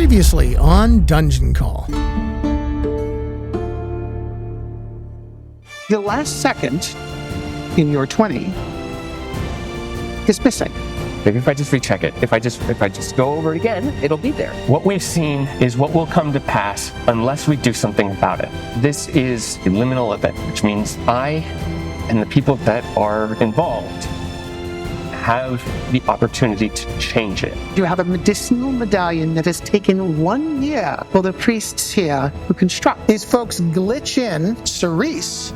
Previously on Dungeon Call. The last second in your 20 is missing. Maybe if I just recheck it, if I just go over it again, it'll be there. What we've seen is what will come to pass unless we do something about it. This is a liminal event, which means I and the people that are involved have the opportunity to change it. You have a medicinal medallion that has taken 1 year for the priests here to construct. These folks glitch in. Cerise,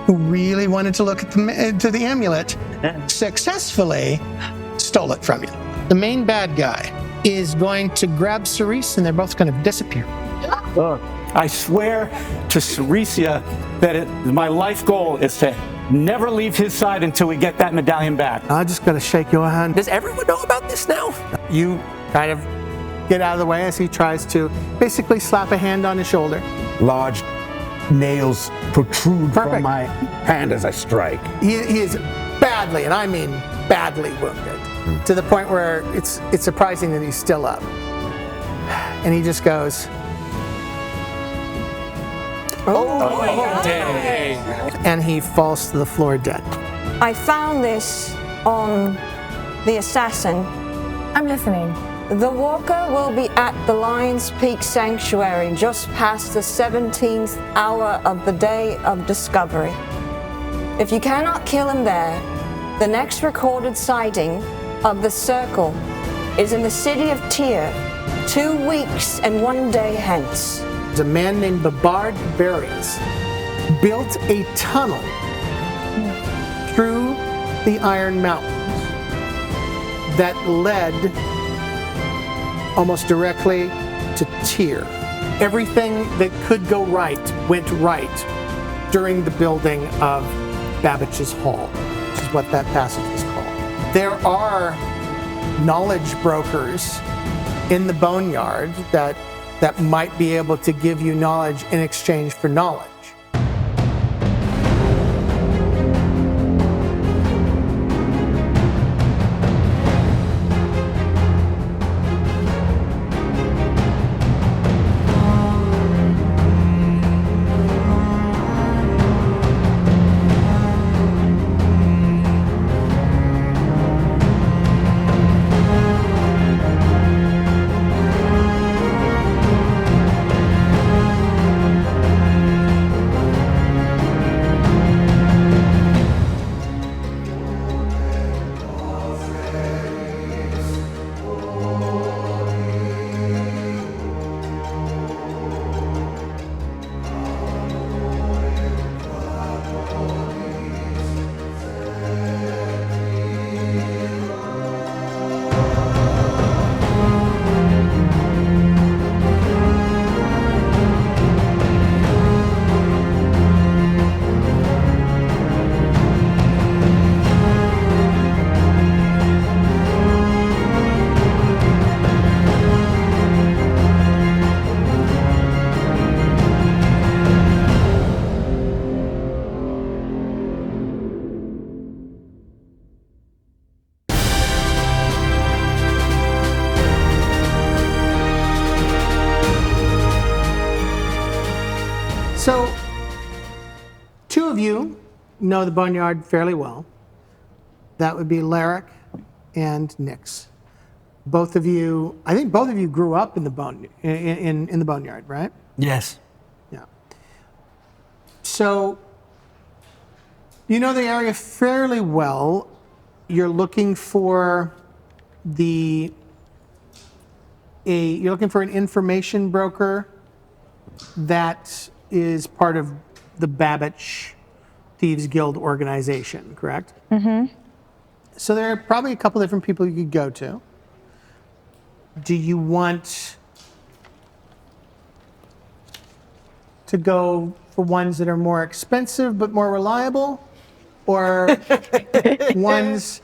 who really wanted to look at the amulet, successfully stole it from you. The main bad guy is going to grab Cerise and they're both going to disappear. I swear to Ceresia that my life goal is to never leave his side until we get that medallion back. I just gotta shake your hand. Does everyone know about this now? You kind of get out of the way as he tries to basically slap a hand on his shoulder. Large nails protrude Perfect. from my hand as I strike. He is badly, and I mean badly wounded, to the point where it's surprising that he's still up. And he just goes, and he falls to the floor dead. I found this on the assassin. I'm listening. The walker will be at the Lion's Peak Sanctuary just past the 17th hour of the day of discovery. If you cannot kill him there, the next recorded sighting of the circle is in the city of Tyr, 2 weeks and 1 day hence. A man named Babard Berries built a tunnel through the Iron Mountains that led almost directly to Tyr. Everything that could go right went right during the building of Babbage's Hall, which is what that passage is called. There are knowledge brokers in the Boneyard that might be able to give you knowledge in exchange for knowledge. So, two of you know the Boneyard fairly well. That would be Laric and Nyx. Both of you, I think both of you grew up in the in the Boneyard, right? Yes. Yeah. So, you know the area fairly well. You're looking for you're looking for an information broker that is part of the Babbage Thieves Guild organization, correct? Mm-hmm. So there are probably a couple different people you could go to. Do you want to go for ones that are more expensive but more reliable? Or ones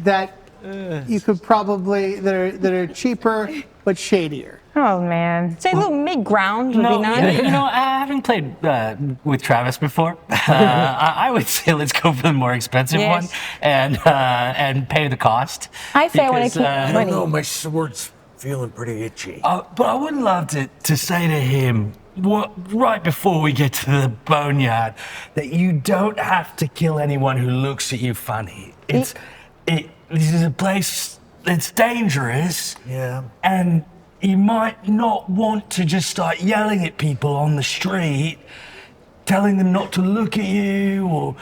that you could probably, that are cheaper but shadier? Oh, man. Say a little mid-ground would be nice. You know, having played with Travis before, I would say let's go for the more expensive one and pay the cost. I say I want to keep I don't money. know, my sword's feeling pretty itchy. But I would love to say to him, right before we get to the Boneyard, that you don't have to kill anyone who looks at you funny. This is a place that's dangerous. Yeah. And you might not want to just start yelling at people on the street, telling them not to look at you or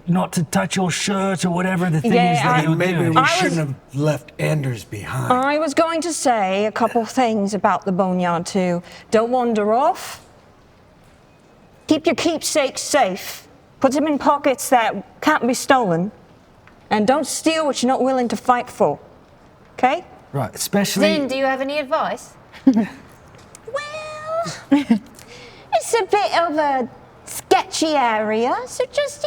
not to touch your shirt or whatever the thing is that you're maybe doing. we shouldn't have left Anders behind. I was going to say a couple things about the Boneyard too. Don't wander off. Keep your keepsakes safe. Put them in pockets that can't be stolen. And don't steal what you're not willing to fight for. Okay? Right, especially... Zin, do you have any advice? Well, it's a bit of a sketchy area, so just,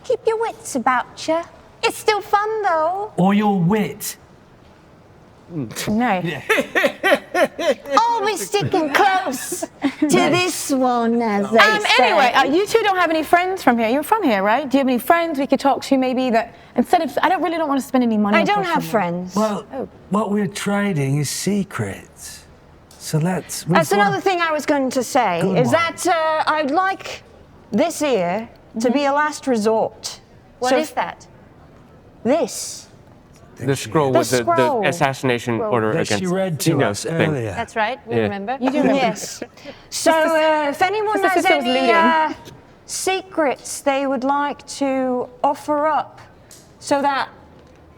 keep your wits about you. It's still fun, though. Or your wit. No. Always sticking close to this one, as they say. Anyway, you two don't have any friends from here. You're from here, right? Do you have any friends we could talk to maybe that instead of... I don't want to spend any money. I don't have friends. Well, what we're trading is secrets. So that's another thing I was going to say, that I'd like this here to be a last resort. What is that? This. The scroll was the assassination order that against she read to us earlier. That's right, we remember. You do remember. Yes. So if anyone has any secrets they would like to offer up so that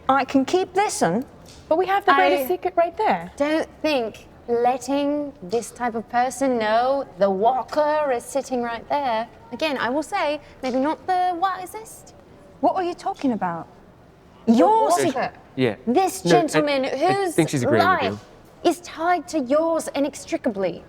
I can keep this one. But we have the greatest secret right there. Don't think letting this type of person know the walker is sitting right there. Again, I will say, maybe not the wisest. What are you talking about? Your secret. Yeah. This No, gentleman I think she's agreeing with you. whose life is tied to yours inextricably.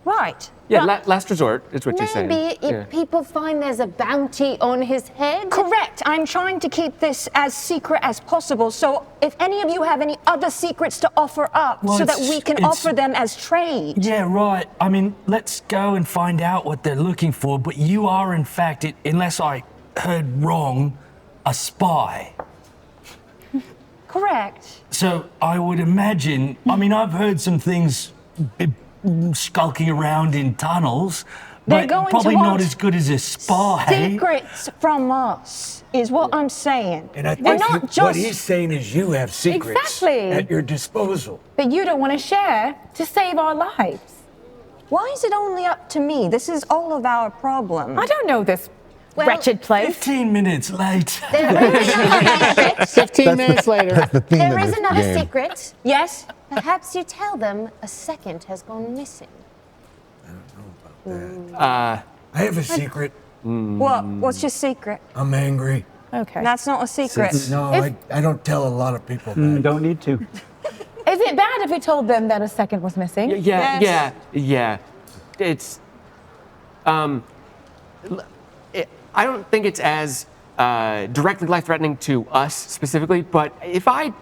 Right. Yeah, last resort is what you're saying. Maybe if people find there's a bounty on his head. Correct. I'm trying to keep this as secret as possible. So if any of you have any other secrets to offer up so that we can offer them as trade. Yeah, right. I mean, let's go and find out what they're looking for. But you are, in fact, unless I heard wrong, a spy. Correct. So I would imagine, I've heard some things skulking around in tunnels, They're but going probably to not want as good as a spy. secrets from us is what I'm saying. And I think We're not just... what he's saying is you have secrets Exactly. at your disposal. That you don't want to share to save our lives. Why is it only up to me? This is all of our problem. I don't know this wretched place. 15 minutes later. 15 minutes later. There is another secret. Yes? Perhaps you tell them a second has gone missing. I don't know about that. I have a secret. What? What's your secret? I'm angry. Okay. That's not a secret. No, I don't tell a lot of people that. Don't need to. Is it bad if we told them that a second was missing? Yeah. It's, I don't think it's as directly life-threatening to us specifically, but if I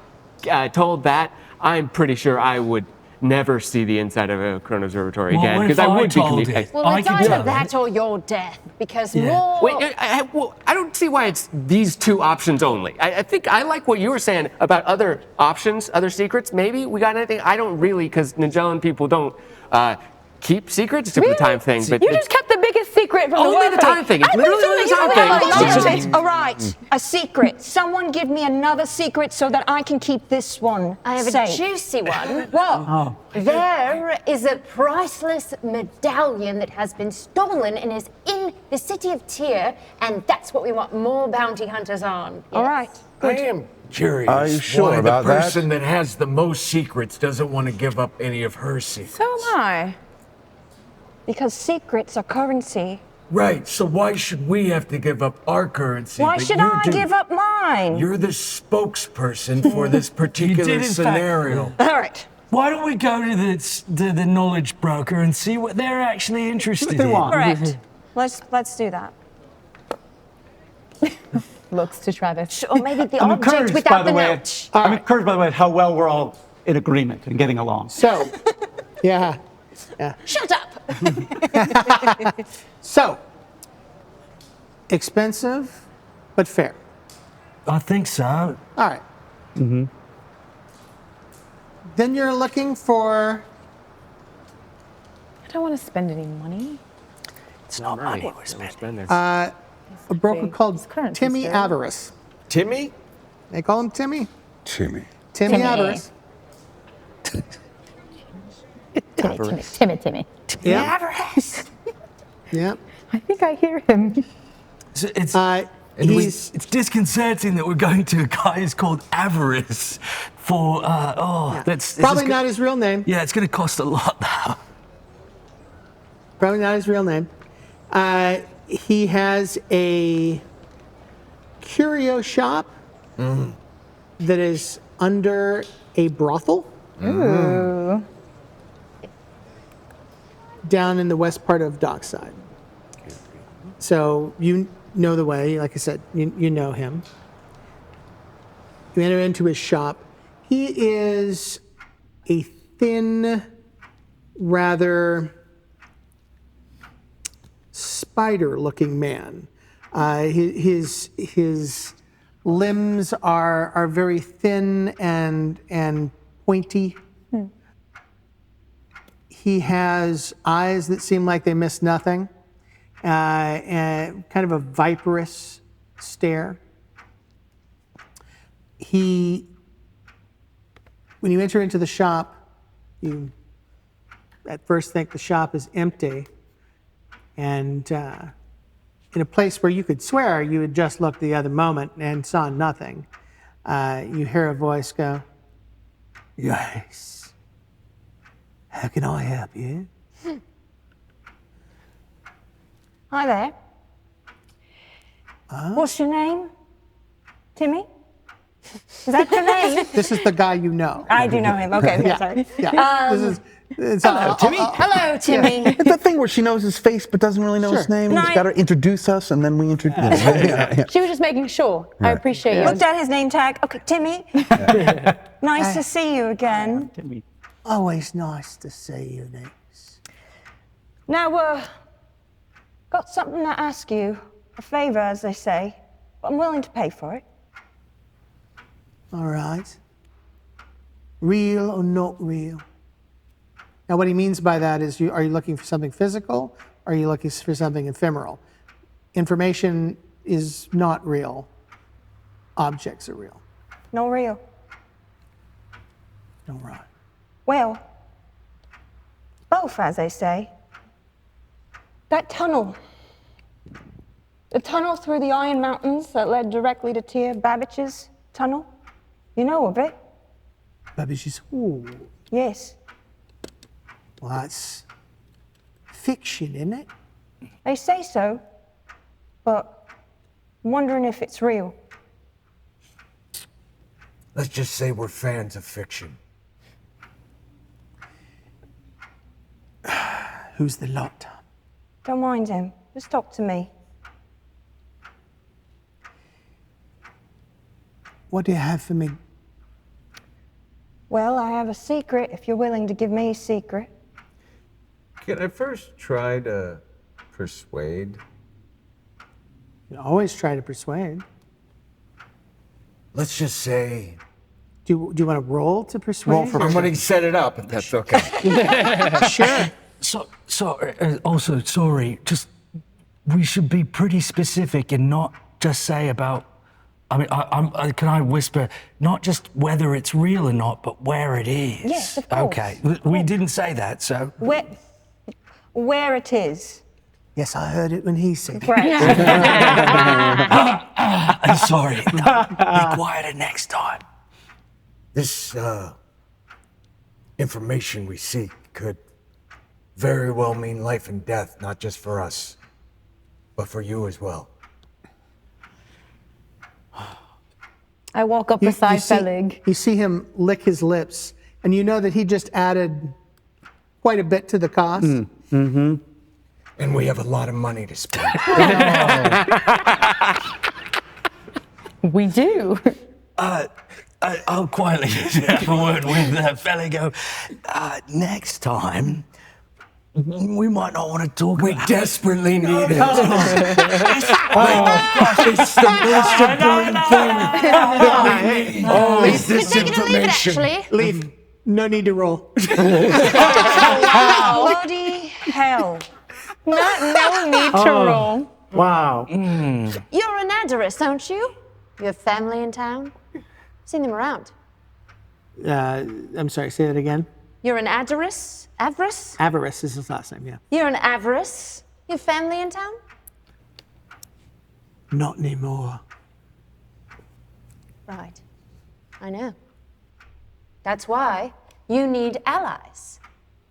told that, I'm pretty sure I would never see the inside of a Corona Observatory again, because I would be communicating. Well, it's either that or your death, because more... Wait, I don't see why it's these two options only. I think I like what you were saying about other options, other secrets. Maybe we got anything? I don't really, because Nagellan people don't keep secrets except for the time thing. But you just kept the biggest secret from only the time thing. It's literally the time thing. All right, a secret. Someone give me another secret so that I can keep this one I have safe. a juicy one. What? There is a priceless medallion that has been stolen and is in the city of Tyr, and that's what we want more bounty hunters on. All right. I am curious. Are you sure why about the that? person that has the most secrets doesn't want to give up any of her secrets. So am I. Because secrets are currency. Right, so why should we have to give up our currency? Why but should you I do? give up mine? You're the spokesperson for this particular scenario. All right. Why don't we go to the knowledge broker and see what they're actually interested in? Correct. Let's do that. Looks to Travis. Or maybe the I'm object encouraged, by without the the way. note. I'm encouraged, by the way, at how well we're all in agreement and getting along. So, yeah. Shut up! So, expensive, but fair. I think so. All right. Then you're looking for... I don't want to spend any money. It's not money we're spending. a broker called currency's Timmy good. Avarice. Timmy? They call him Timmy. Timmy. Timmy Avarice. Timmy. Yeah. Avarice. Yeah. I think I hear him. So it's He's it's disconcerting that we're going to a guy who's called Avarice for that's probably not his real name. Yeah, it's going to cost a lot now. Probably not his real name. He has a curio shop that is under a brothel down in the west part of Dockside. So you know the way, like I said, you know him. You enter into his shop. He is a thin, rather spider-looking man. His limbs are very thin and pointy. He has eyes that seem like they miss nothing, and kind of a viperous stare. When you enter into the shop, you at first think the shop is empty. And in a place where you could swear you had just looked the other moment and saw nothing, you hear a voice go, "Yes. How can I help you?" Hi there. What's your name? Timmy? Is that your name? This is the guy you know. I do know him. Okay, Yeah. sorry. Yeah. Hello, Timmy. Hello, Timmy. It's that thing where she knows his face but doesn't really know his name. No, He's got to introduce us, and then we introduce. She was just making sure. I appreciate it. Looked at his name tag. Okay, Timmy. Nice to see you again. Always nice to see you, Nick. Now, got something to ask you. A favor, as they say. But I'm willing to pay for it. All right. Real or not real? Now, what he means by that is, are you looking for something physical, or are you looking for something ephemeral? Information is not real. Objects are real. No real. All right. Well, both, as they say. That tunnel. The tunnel through the Iron Mountains that led directly to Tyr, Babbage's tunnel. You know of it? Babbage's. Ooh. Yes. Well, that's fiction, isn't it? They say so, but I'm wondering if it's real. Let's just say we're fans of fiction. Who's the lot? Don't mind him. Just talk to me. What do you have for me? Well, I have a secret if you're willing to give me a secret. Can I first try to persuade? You always try to persuade. Let's just say. Do you want to roll to persuade? Roll for somebody set it up, if that's okay. Sure. Also, sorry. Just we should be pretty specific and not just say about. I mean, can I whisper? Not just whether it's real or not, but where it is. Yes, of course. Okay, we didn't say that, so. Where it is. Yes, I heard it when he said it. Right. Sorry. Be quieter next time. This information we seek could very well mean life and death, not just for us, but for you as well. I walk up beside Fellig. You see him lick his lips, and you know that he just added quite a bit to the cost. Mm-hmm. And we have a lot of money to spend. We do. I'll quietly have a word with Fellig. Next time, we might not want to talk about. We desperately need it. It's the most important thing that we need. Is this information? Leif, No need to roll. Bloody hell. No need to roll. Wow. You're an Adarist, aren't you? You have family in town? Seen them around. I'm sorry, say that again. You're an Adarist? Avarice? Avarice is his last name, yeah. You're an Avarice? You have family in town? Not anymore. Right. I know. That's why you need allies.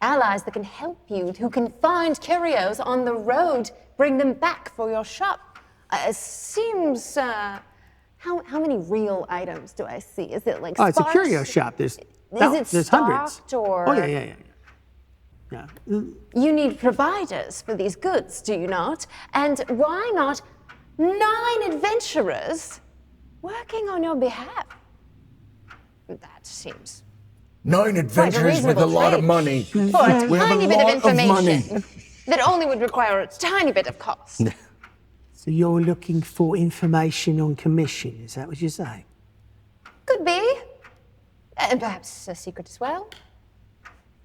Allies that can help you, who can find curios on the road, bring them back for your shop. Seems, how many real items do I see? Is it like It's a sparse? curio shop. There's Is it hundreds. stocked or? Oh, yeah. You need providers for these goods, do you not? And why not 9 adventurers working on your behalf? That seems 9 adventurers with a lot of money. for a We have a tiny bit of lot of money. information that only would require a tiny bit of cost. So you're looking for information on commission, is that what you're saying? Could be. And perhaps a secret as well.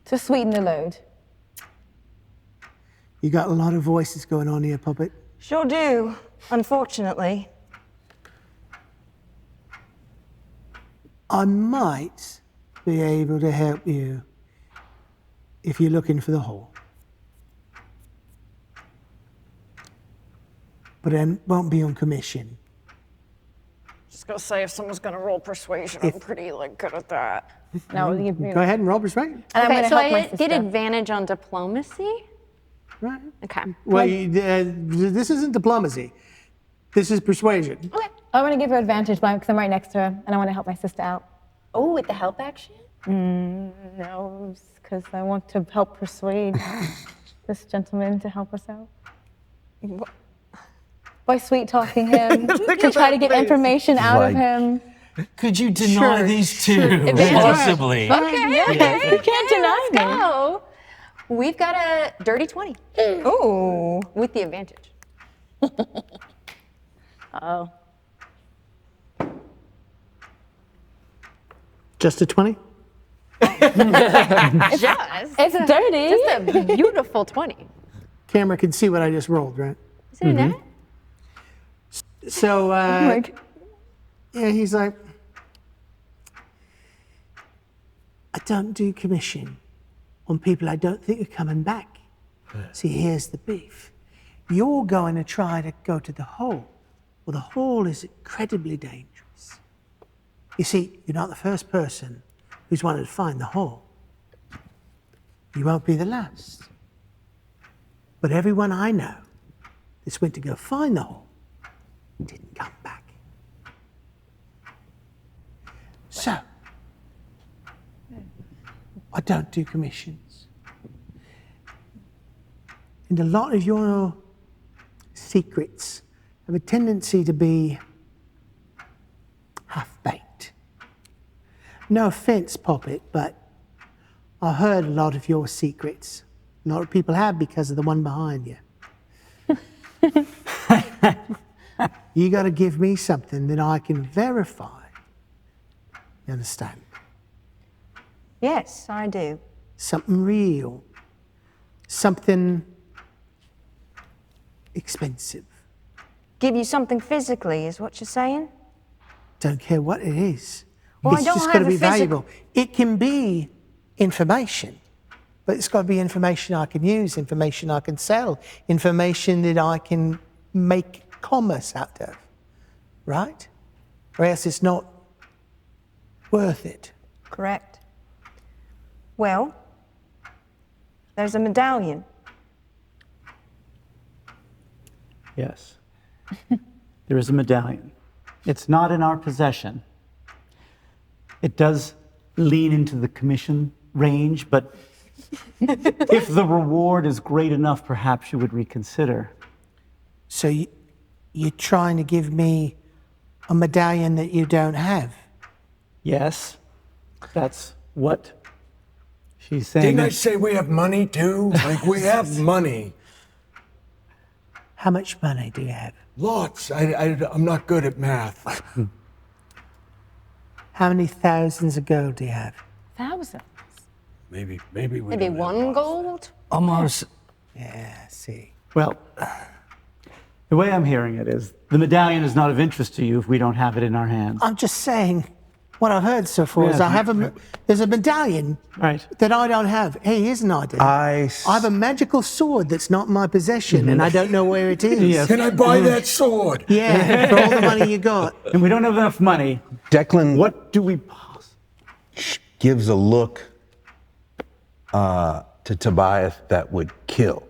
To sweeten the load. You got a lot of voices going on here, Puppet. Sure do, unfortunately. I might be able to help you if you're looking for the hole. But it won't be on commission. Just gonna say, if someone's gonna roll persuasion, I'm pretty good at that. No, Go ahead and roll persuasion. And I'm Okay, gonna so help my I sister. get advantage on diplomacy? Right. Okay. Well, this isn't diplomacy. This is persuasion. Okay. I want to give her advantage because I'm right next to her and I want to help my sister out. Oh, with the help action? No, because I want to help persuade this gentleman to help us out. By sweet talking him, to try to get information out of him. Could you deny these two? Possibly. Okay. You can't deny me. Go. We've got a dirty 20. Ooh. With the advantage. Oh. Just a 20? It's dirty. Just a beautiful 20. Camera can see what I just rolled, right? Is it that? So, yeah, he's like, I don't do commission on people I don't think are coming back. See, here's the beef. You're going to try to go to the hole. Well, the hole is incredibly dangerous. You see, you're not the first person who's wanted to find the hole. You won't be the last. But everyone I know that's went to go find the hole didn't come back. So, I don't do commissions. And a lot of your secrets have a tendency to be half-baked. No offense, Poppet, but I heard a lot of your secrets. A lot of people have because of the one behind you. You got to give me something that I can verify. You understand? Yes, I do. Something real. Something expensive. Give you something physically, is what you're saying? Don't care what it is. Well, It's I don't just got have to a be physical- valuable. It can be information, but it's got to be information I can use, information I can sell, information that I can make commerce out of, right? Or else it's not worth it. Correct. Well, there's a medallion. Yes. There is a medallion. It's not in our possession. It does lean into the commission range, but if the reward is great enough, perhaps you would reconsider. So you're trying to give me a medallion that you don't have? Yes, that's what she's saying. Didn't I say we have money too? Like, we have money. How much money do you have? Lots. I'm not good at math. How many thousands of gold do you have? 1,000. Maybe we Maybe don't have 1 lots. gold? Almost. Yeah, see. Well, the way I'm hearing it is the medallion is not of interest to you if we don't have it in our hands. I'm just saying, what I've heard so far is Yeah. there's a medallion Right. that I don't have. Hey, here's an idea. I have a magical sword that's not in my possession, and I don't know where it is. Yes. Can I buy that sword? Yeah, for all the money you got. And we don't have enough money. Declyn What do we gives a look to Tobiath that would kill.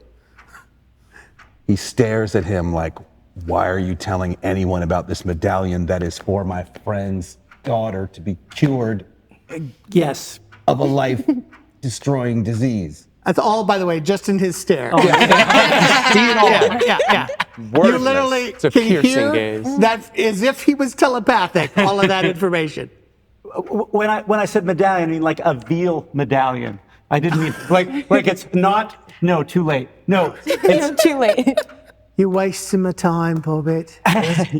He stares at him like, why are you telling anyone about this medallion that is for my friend's daughter to be cured Yes. of a life-destroying disease? That's all, by the way, just in his stare. Oh. Yeah. You Wordless. literally It's a can piercing hear gaze. that as if he was telepathic, all of that information. When I said medallion, I mean like a veal medallion. I didn't mean like it's not. No, too late. No, it's Too late. You're wasting my time, Bobbit.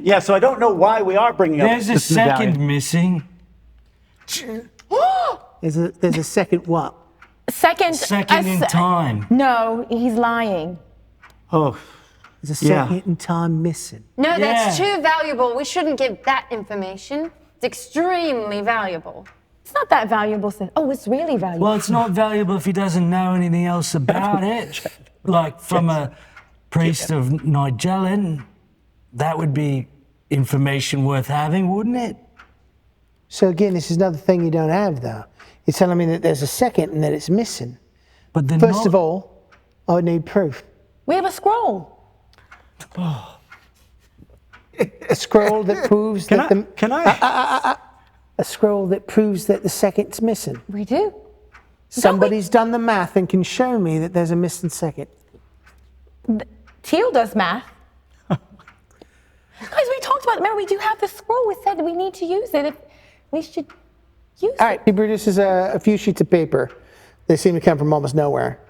yeah. So I don't know why we are bringing up There's a this second medallion. missing. There's a second what? Second. Second in time. No, he's lying. Oh, There's a Yeah. second in time missing. No, that's Yeah. too valuable. We shouldn't give that information. It's extremely valuable. It's not that valuable. Oh, it's really valuable. Well, it's not valuable if he doesn't know anything else about it. Like from a priest of Nightfall, that would be information worth having, wouldn't it? So again, this is another thing you don't have, though. You're telling me that there's a second and that it's missing. But they're First not- of all, I would need proof. We have a scroll. A scroll that proves can that I? Can I? a scroll that proves that the second's missing. We do. Somebody's done the math and can show me that there's a missing second. Tyll does math. Guys, we talked about. Remember, we do have the scroll. We said we need to use it. If we should use All right, he produces a few sheets of paper. They seem to come from almost nowhere.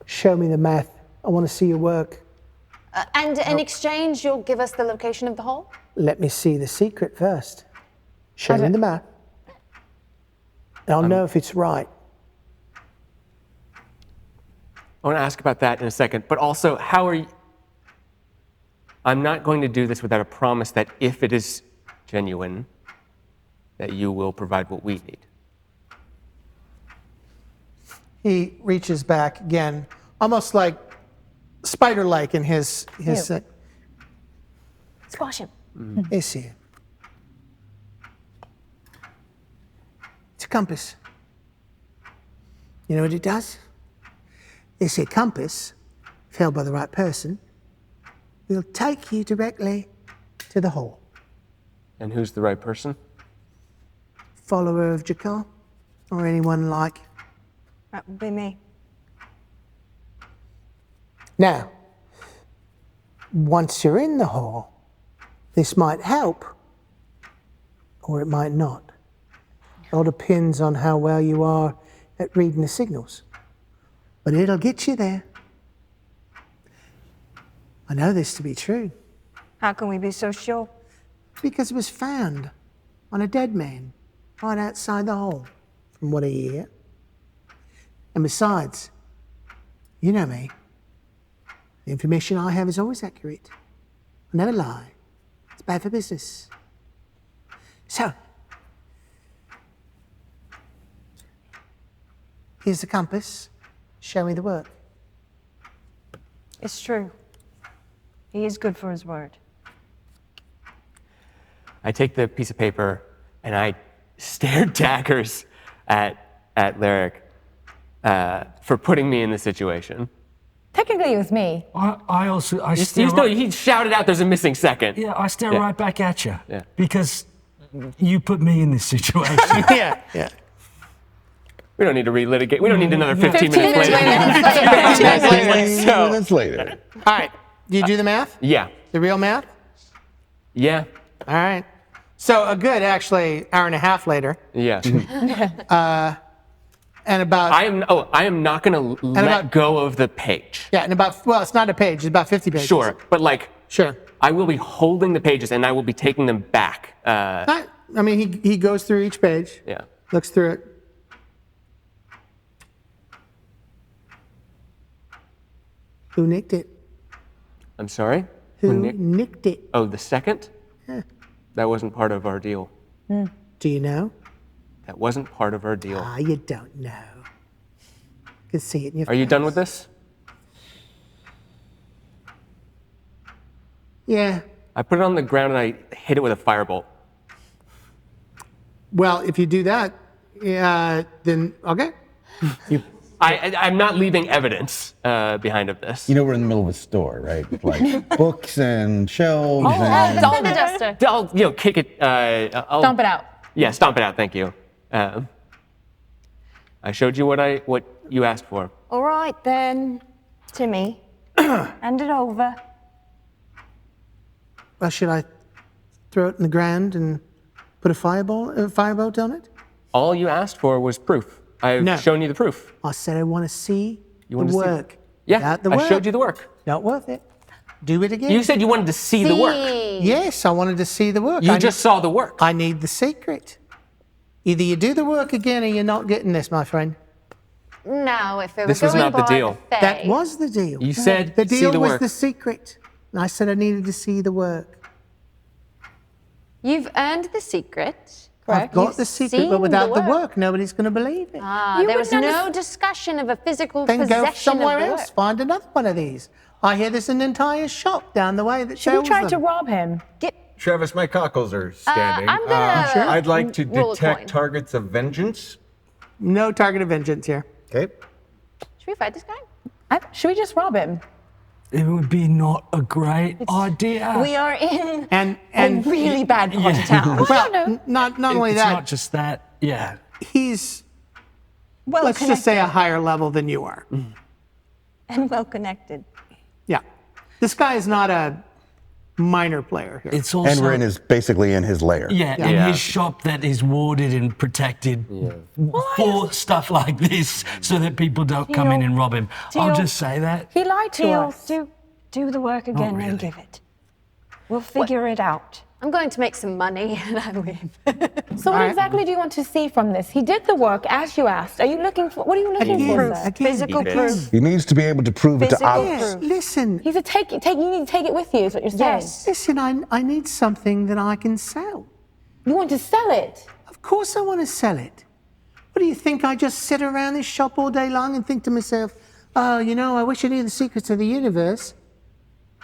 Show me the math. I want to see your work. And in exchange, you'll give us the location of the hole? Let me see the secret first. Show me the math. And I'll know if it's right. I want to ask about that in a second, but also, how are you? I'm not going to do this without a promise that if it is genuine, that you will provide what we need. He reaches back again, almost like spider-like in his squash him. It's here. It's a compass. You know what it does? It's a compass, if held by the right person, will take you directly to the hole. And who's the right person? Follower of Jakar, or anyone like. That would be me. Now, once you're in the hole, this might help, or it might not. It all depends on how well you are at reading the signals. But it'll get you there. I know this to be true. How can we be so sure? Because it was found on a dead man right outside the hole, from what I hear. And besides, you know me. The information I have is always accurate. I never lie. It's bad for business. So, here's the compass. Show me the work. It's true. He is good for his word. I take the piece of paper and I stare daggers at Laric for putting me in this situation. Technically, it was me. I stare He shouted out, "There's a missing second." Yeah, I stare Yeah. right back at you. Yeah. Because you put me in this situation. Yeah. We don't need to relitigate. We don't need another 15 15 minutes later. minutes So, Minutes later. All right. Do you do the math? yeah. The real math? Yeah. All right. So a good, actually, hour and a half later, Yeah. and about I am not going to let about- go of the page. and about well, it's not a page, it's about 50 pages. Sure, but like Sure. I will be holding the pages and I will be taking them back. I mean, he goes through each page. Yeah. Looks through it. Who nicked it? I'm sorry? Who nicked it? Oh, the second? Yeah. That wasn't part of our deal. Do you know? That wasn't part of our deal. Ah, you don't know. I can see it in your Are you done with this? Yeah. I put it on the ground and I hit it with a firebolt. Well, if you do that, then okay. I'm not leaving evidence behind of this. You know we're in the middle of a store, right? With like books and shelves. Oh, and... don't the duster. I'll kick it. Stomp it out. Yeah, stomp it out. Thank you. I showed you what you asked for. All right then, Timmy. Hand it over. Well, should I throw it in the ground and put a firebolt on it? All you asked for was proof. I've shown you the proof. I said I want to see the wanted to see- work. Yeah, Without the I work. showed you the work. Not worth it. Do it again. You said you wanted to see the work. Yes, I wanted to see the work. You just saw the work. I need the secret. Either you do the work again or you're not getting this, my friend. No, if it This was was going not the by deal. Fae, That was the deal. You said the see deal the was work. the secret. And I said I needed to see the work. You've earned the secret. I've got You've the secret, seen but without the work, nobody's going to believe it. Ah, there was no discussion of a physical Then possession go somewhere of the else. work. Find another one of these. I hear there's an entire shop down the way that Should we sells try them. to rob him? Travis, my cockles are standing. I'm gonna Sure. I'd like to roll a detect coin. targets of vengeance. No target of vengeance here. Okay. Should we fight this guy? Should we just rob him? It would be not a great idea. We are in and a really bad part of town. Well, not only It's that, not just that. Yeah. he's Well let's just say a higher level than you are. and well connected. Yeah, this guy is not a minor player here. It's also And we're basically in his lair. Yeah, in Yeah. his shop that is warded and protected for stuff like this so that people don't come in and rob him. I'll Teal. just say that. He lied to us. Do the work again really. and give it. We'll figure it out. I'm going to make some money and I win. So what exactly do you want to see from this? He did the work as you asked. Are you looking for? What are you looking for, sir? Physical proof. He needs to be able to prove it to Physical others. proof. Listen, He's a take. You need to take it with you. Is what you're saying. Yes. listen. I need something that I can sell. You want to sell it? Of course, I want to sell it. What do you think? I just sit around this shop all day long and think to myself, oh, I wish I knew the secrets of the universe.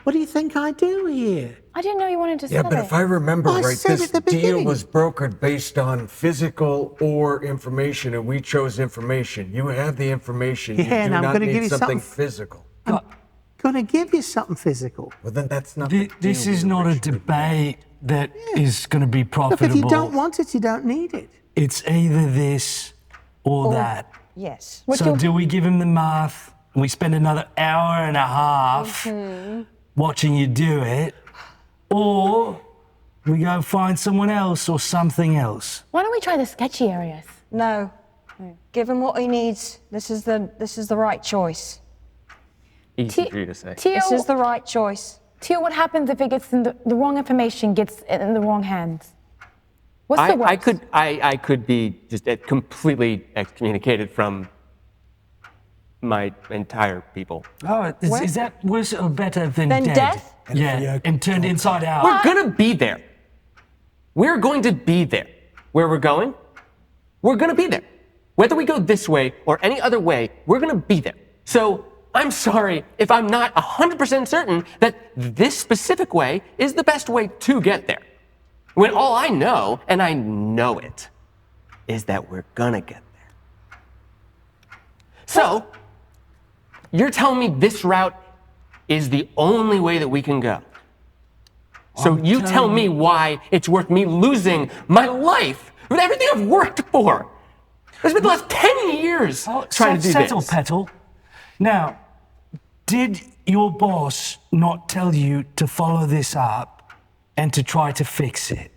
What do you think I do here? I didn't know you wanted to Yeah, sell but it. if I remember I right, said this at the deal beginning. was brokered based on physical or information, and we chose information. You have the information. Yeah, you do and I'm not gonna need give you something something. physical. I'm gonna give you something physical. Well, then that's not. This is not a debate that is going to be Look, profitable. if you don't want it, you don't need it. It's either this or that. Yes. So do we give him the math and we spend another hour and a half watching you do it, or we go find someone else or something else? Why don't we try the sketchy areas? No. Give him what he needs. This is the right choice. Easy for you to say. Teal, This is the right choice. Teal, what happens if it gets in the wrong information gets in the wrong hands? What's the worst? I could be just completely excommunicated from my entire people. Oh, is that worse or better than Than dead? death? Yeah, and turned inside out. We're gonna be there. We're going to be there. Where we're going, we're gonna be there. Whether we go this way or any other way, we're gonna be there. So I'm sorry if I'm not 100% certain that this specific way is the best way to get there. When all I know, and I know it, is that we're gonna get there. So, you're telling me this route is the only way that we can go. So you tell me why it's worth me losing my life with everything I've worked for. It's been the last 10 years trying to do settle, this. Petal. Now, did your boss not tell you to follow this up and to try to fix it?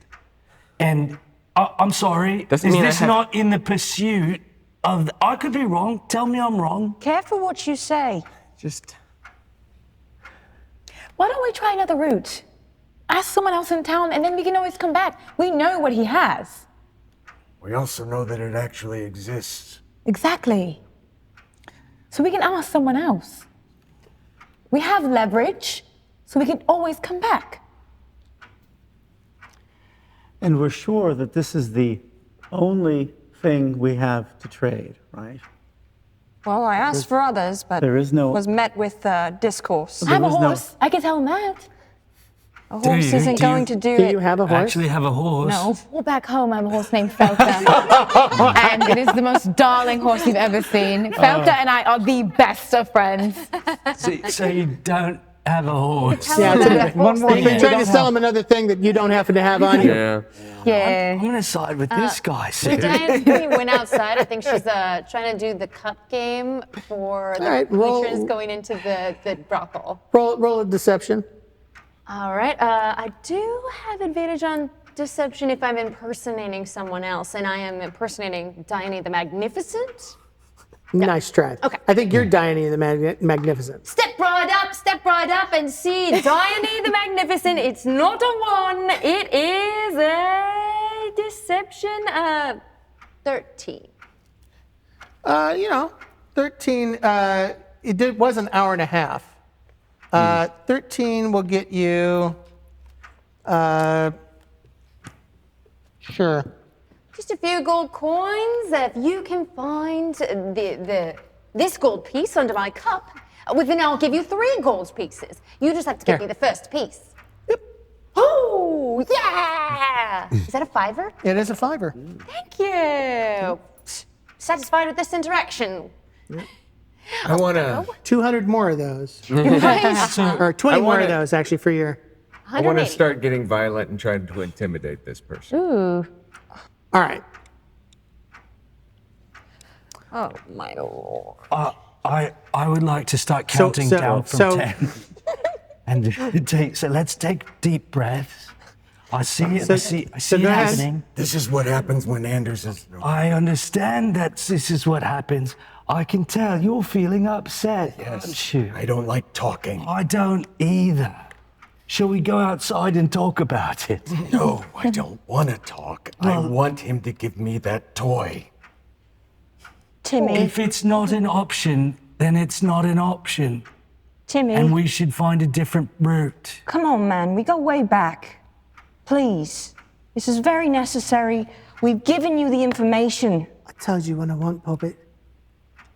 And I'm sorry, Doesn't is mean I this have- not in the pursuit of... I could be wrong. Tell me I'm wrong. Careful what you say. Just... Why don't we try another route? Ask someone else in town, and then we can always come back. We know what he has. We also know that it actually exists. Exactly. So we can ask someone else. We have leverage, so we can always come back. And we're sure that this is the only thing we have to trade, right? Well, I asked for others, but there is no- was met with discourse. I have a horse. I can tell him that. A horse you? isn't Do going you- to do Do it. you have a horse? Actually have a horse. No. Well, back home, I have a horse named Felta. And it is the most darling horse you've ever seen. Felta and I are the best of friends. So you don't have a horse. Yeah, it's One more You've been trying to sell him another thing that you don't happen to have on you. Yeah. I'm gonna side with this guy, Sue. Diane's maybe went outside. I think she's trying to do the cup game for the All right, roll- creatures going into the brothel. Roll a deception. All right. I do have advantage on deception if I'm impersonating someone else, and I am impersonating Diony the Magnificent. Nice try. Okay. I think you're Diony the Magnificent. Step right up, and see Diony the Magnificent. It's not a 1. It is a deception 13. 13, was an hour and a half. 13 will get you, sure. Just a few gold coins. If you can find this gold piece under my cup, then I'll give you 3 gold pieces. You just have to give me the first piece. Yep. Oh, yeah! Is that a 5er? It is a 5er. Thank you. Satisfied with this interaction. I want to. 200 more of those. Right. Or 20 more wanna- of those, actually, for your... I want to start getting violent and trying to intimidate this person. Ooh. All right. Oh, my lord. I would like to start counting down from 10. And so let's take deep breaths. I see it. I see it go ahead. happening. This is what happens when Anders is. I understand that this is what happens. I can tell you're feeling upset, aren't you? I don't like talking. I don't either. Shall we go outside and talk about it? No, I don't want to talk. I want him to give me that toy. Timmy, If it's not an option, then it's not an option. Timmy, And we should find a different route. come on, man. We go way back. Please. This is very necessary. We've given you the information. I told you what I want, Puppet.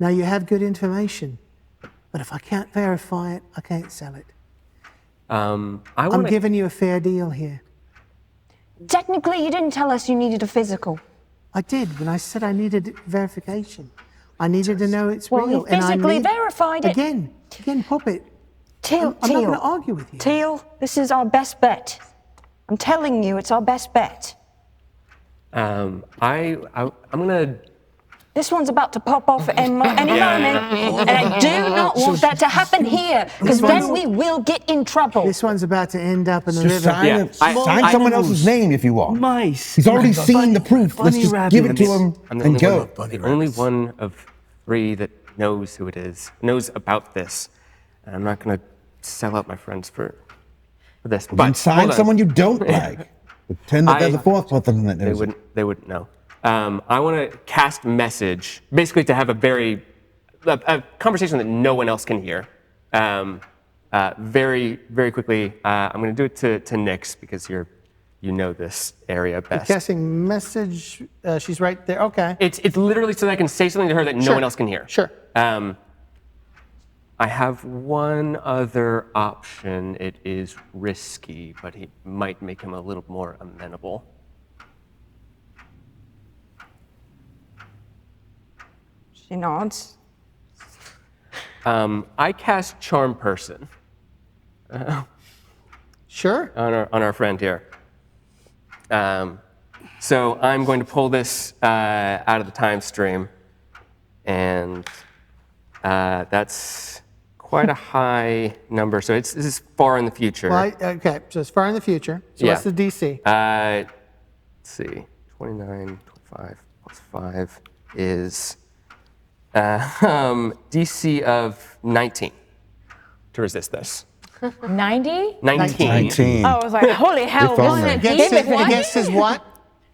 Now you have good information. But if I can't verify it, I can't sell it. I I'm want to. giving you a fair deal here. Technically, you didn't tell us you needed a physical. I did when I said I needed verification. I needed to know it's Well, real. you physically verified it. Again, Puppet. Teal, I'm not going to argue with you. Teal, this is our best bet. I'm telling you, it's our best bet. I'm gonna. This one's about to pop off at any moment, and I do not want that to happen here, because then we will get in trouble. This one's about to end up in the Just river. sign someone else's name if you want. Mice. He's already seen the proof. Let's just give it to him I'm the and only go. one, the only one of 3 that knows who it is, knows about this. And I'm not gonna sell out my friends for this. Then But sign hold on. someone you don't like. Pretend that there's a fourth person that knows. They wouldn't know. I want to cast message, basically to have a conversation that no one else can hear. Very, very quickly. I'm going to do it to Nyx because you know this area best. Casting message. She's right there. Okay. It's literally so that I can say something to her that no one else can hear. Sure. I have one other option. It is risky, but it might make him a little more amenable. She nods. I cast Charm Person. Sure. On our friend here. So I'm going to pull this out of the time stream, and that's quite a high number. So this is far in the future. Well, okay, so it's far in the future. So what's the DC? Let's see, 29, 25 plus 5 is DC of 19 to resist this. 90? 19. Oh, I was like, holy hell, If only. wasn't it? Against his what?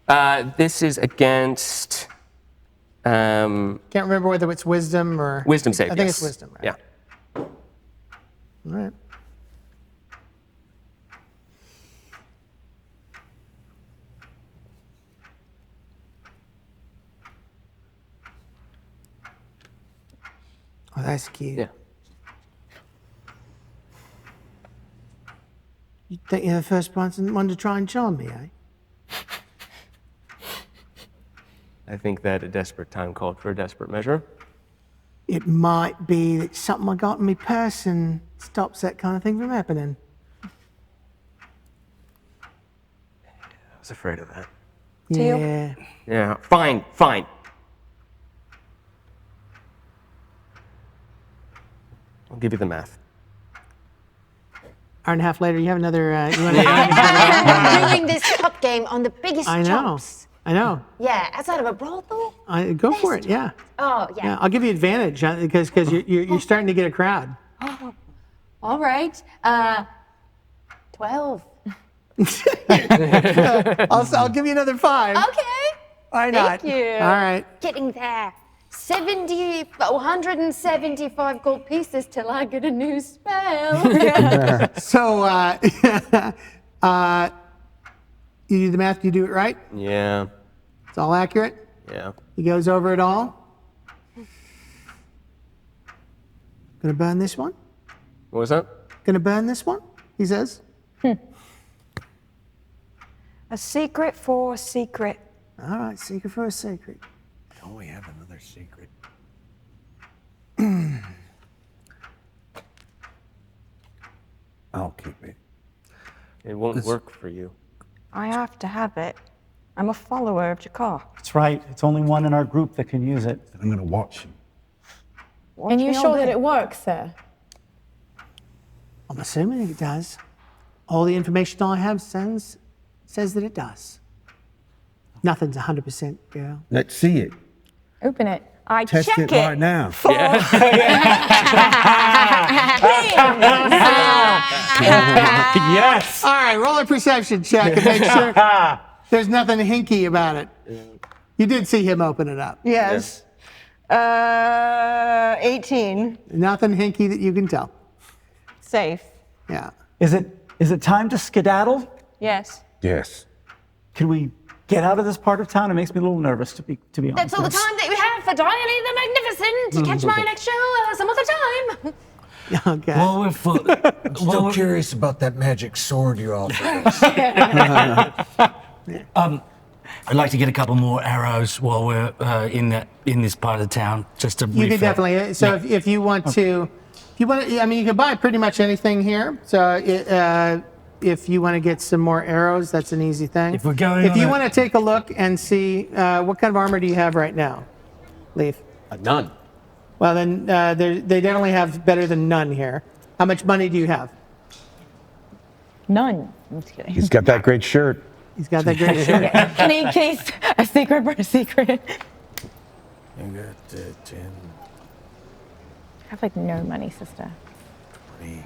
This is against Can't remember whether it's wisdom or... wisdom save. I think yes. it's wisdom, right? Yeah. All right. Oh, that's cute. Yeah. You think you're the first one to try and charm me, eh? I think that a desperate time called for a desperate measure. It might be that something I got in my purse and stops that kind of thing from happening. I was afraid of that. Yeah. Yeah. Fine. Fine. I'll give you the math. Hour and a half later, you have another. You want Doing this cup game on the biggest I know. jumps. I know. Yeah, outside of a brothel. Go for it. Yeah. Oh, yeah. Yeah. I'll give you advantage because you're starting to get a crowd. Oh, all right. 12. I'll give you another 5. Okay. Why not? Thank you. All right. Getting there. 175 gold pieces till I get a new spell. So, you do the math. You do it right. Yeah. It's all accurate. Yeah. He goes over it all. Gonna burn this one. What was that? Gonna burn this one. He says. A secret for a secret. All right, secret for a secret. Don't we have another secret? I'll keep it. It won't work for you. I have to have it. I'm a follower of Jakar. That's right. It's only one in our group that can use it. I'm gonna watch him. And you're sure that it works, sir? I'm assuming it does. All the information I have says that it does. Nothing's 100%, girl. Let's see it. Open it. I Test check it right now. Yes. All right, roll a perception check and make sure there's nothing hinky about it. You did see him open it up. Yes. 18. Nothing hinky that you can tell. Safe. Yeah. Is it time to skedaddle? Yes. Yes. Can we get out of this part of town? It makes me a little nervous, to be honest. That's all the time that we have for Diony the Magnificent. Catch my next show some other time. Okay. Well, we're Still curious about that magic sword you offered us. I'd like to get a couple more arrows while we're in this part of town, just to You refill. could definitely. So if you want to, you can buy pretty much anything here. So if you want to get some more arrows, that's an easy thing. If we're going If on you a- want to take a look and see what kind of armor do you have right now, Leif? None. Well, then they definitely have better than none here. How much money do you have? None. I'm just kidding. He's got that great shirt. He's got that great shirt. Can he a secret for a secret? I got 10, I have like no money, sister. 20,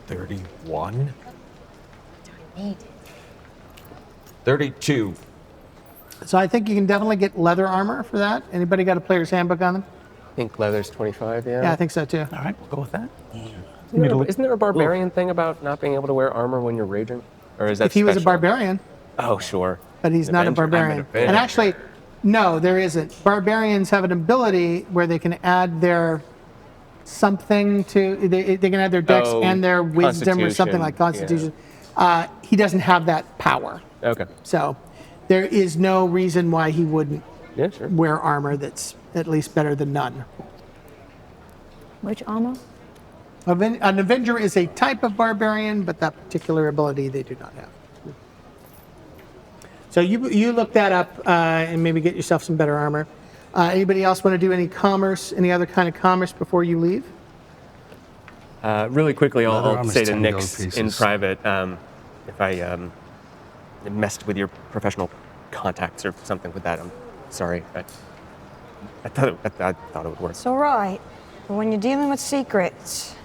31, 32. So I think you can definitely get leather armor for that. Anybody got a player's handbook on them? I think leather's 25, yeah. Yeah, I think so too. All right, we'll go with that. Isn't there a barbarian thing about not being able to wear armor when you're raging? Or is that If he was a special? barbarian, Oh, sure. but he's An not a Avenger. I'm an barbarian. Avenger. And actually, no, there isn't. Barbarians have an ability where they can add their something to, they can add their dex Oh, and their wisdom or something like Constitution, constitution. He doesn't have that power. Okay. So there is no reason why he wouldn't Yeah, sure. wear armor that's at least better than none. Which armor? An Avenger is a type of barbarian, but that particular ability they do not have. So you look that up and maybe get yourself some better armor. Anybody else want to do any commerce, any other kind of commerce before you leave? Really quickly, Leather I'll armor's say to 10 Nyx gold in pieces. private, if I messed with your professional contacts or something with that, I'm sorry. I thought it would work. It's all right. But when you're dealing with secrets,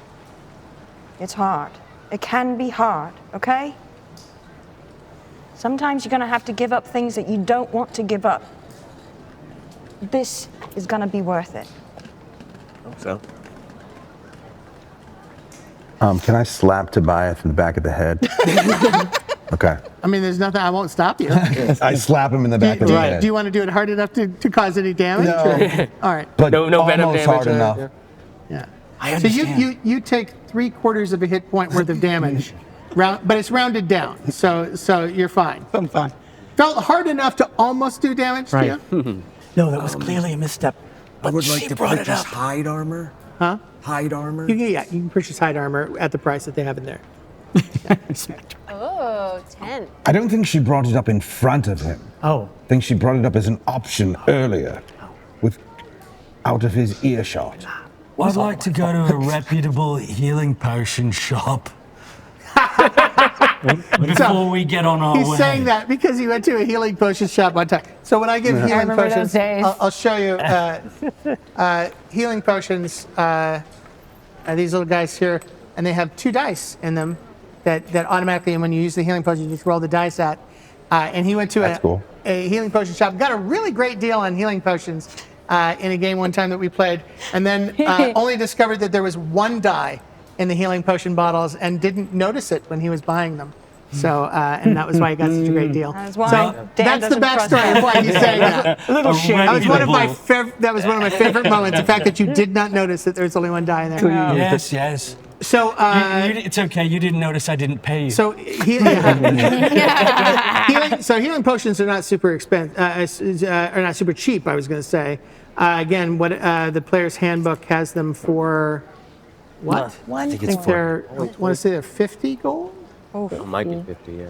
it's hard. It can be hard, okay? Sometimes you're going to have to give up things that you don't want to give up. This is going to be worth it. Hope so. Can I slap Tobiath in the back of the head? Okay. I mean, there's nothing. I won't stop you. I slap him in the back of the head. Do you want to do it hard enough to cause any damage? No. All right. But No venom almost damage. hard enough. Yeah. I So understand. you take 3/4 of a hit point worth of damage, but it's rounded down. So you're fine. I'm fine. Felt hard enough to almost do damage to Right. you? No, that was clearly a misstep. I But would she like to brought it purchase up. hide armor. Huh? Hide armor. You can purchase hide armor at the price that they have in there. Oh, 10. I don't think she brought it up in front of him. Oh, I think she brought it up as an option earlier, with out of his earshot. I'd like to go to a reputable healing potion shop before we get on our way. He's saying that because he went to a healing potion shop one time. So when I give healing remember those potions, days. I'll show you healing potions. These little guys here, and they have 2 dice in them that automatically, and when you use the healing potion, you just roll the dice out. And he went to That's cool. a healing potion shop, got a really great deal on healing potions in a game one time that we played, and then only discovered that there was 1 die in the healing potion bottles and didn't notice it when he was buying them. So, and that was why he got such a great deal. That's why So Dan that's the doesn't trust backstory of why he's saying that. little That was one of my reputable- that was one of my favorite moments. The fact that you did not notice that there was only 1 die in there. Yes, yes. So, It's okay. You didn't notice I didn't pay you. so healing potions are not super expensive, are not super cheap. I was going to say. Again, what the player's handbook has them for what? I think I think they're. I want to say they're 50 gold. It might be 50, yeah.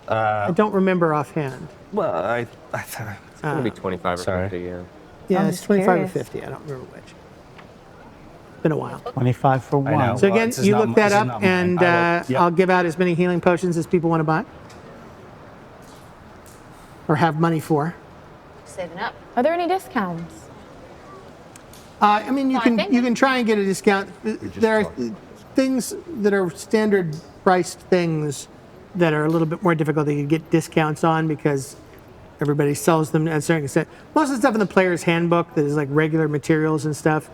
I don't remember offhand. Well, I thought it's going to be 25 or 50, yeah. Yeah, I'm it's just 25 or curious. 50. I don't remember which. Been a while. 25 for I know. one. So Well, again, this is you not- look that this is up, not mine. and I will- yep. I'll give out as many healing potions as people want to buy or have money for. Saving up. Are there any discounts? I mean, you Fine, can try and get a discount. There are things that are standard priced things that are a little bit more difficult that you get discounts on because everybody sells them at a certain extent. Most of the stuff in the player's handbook that is like regular materials and stuff,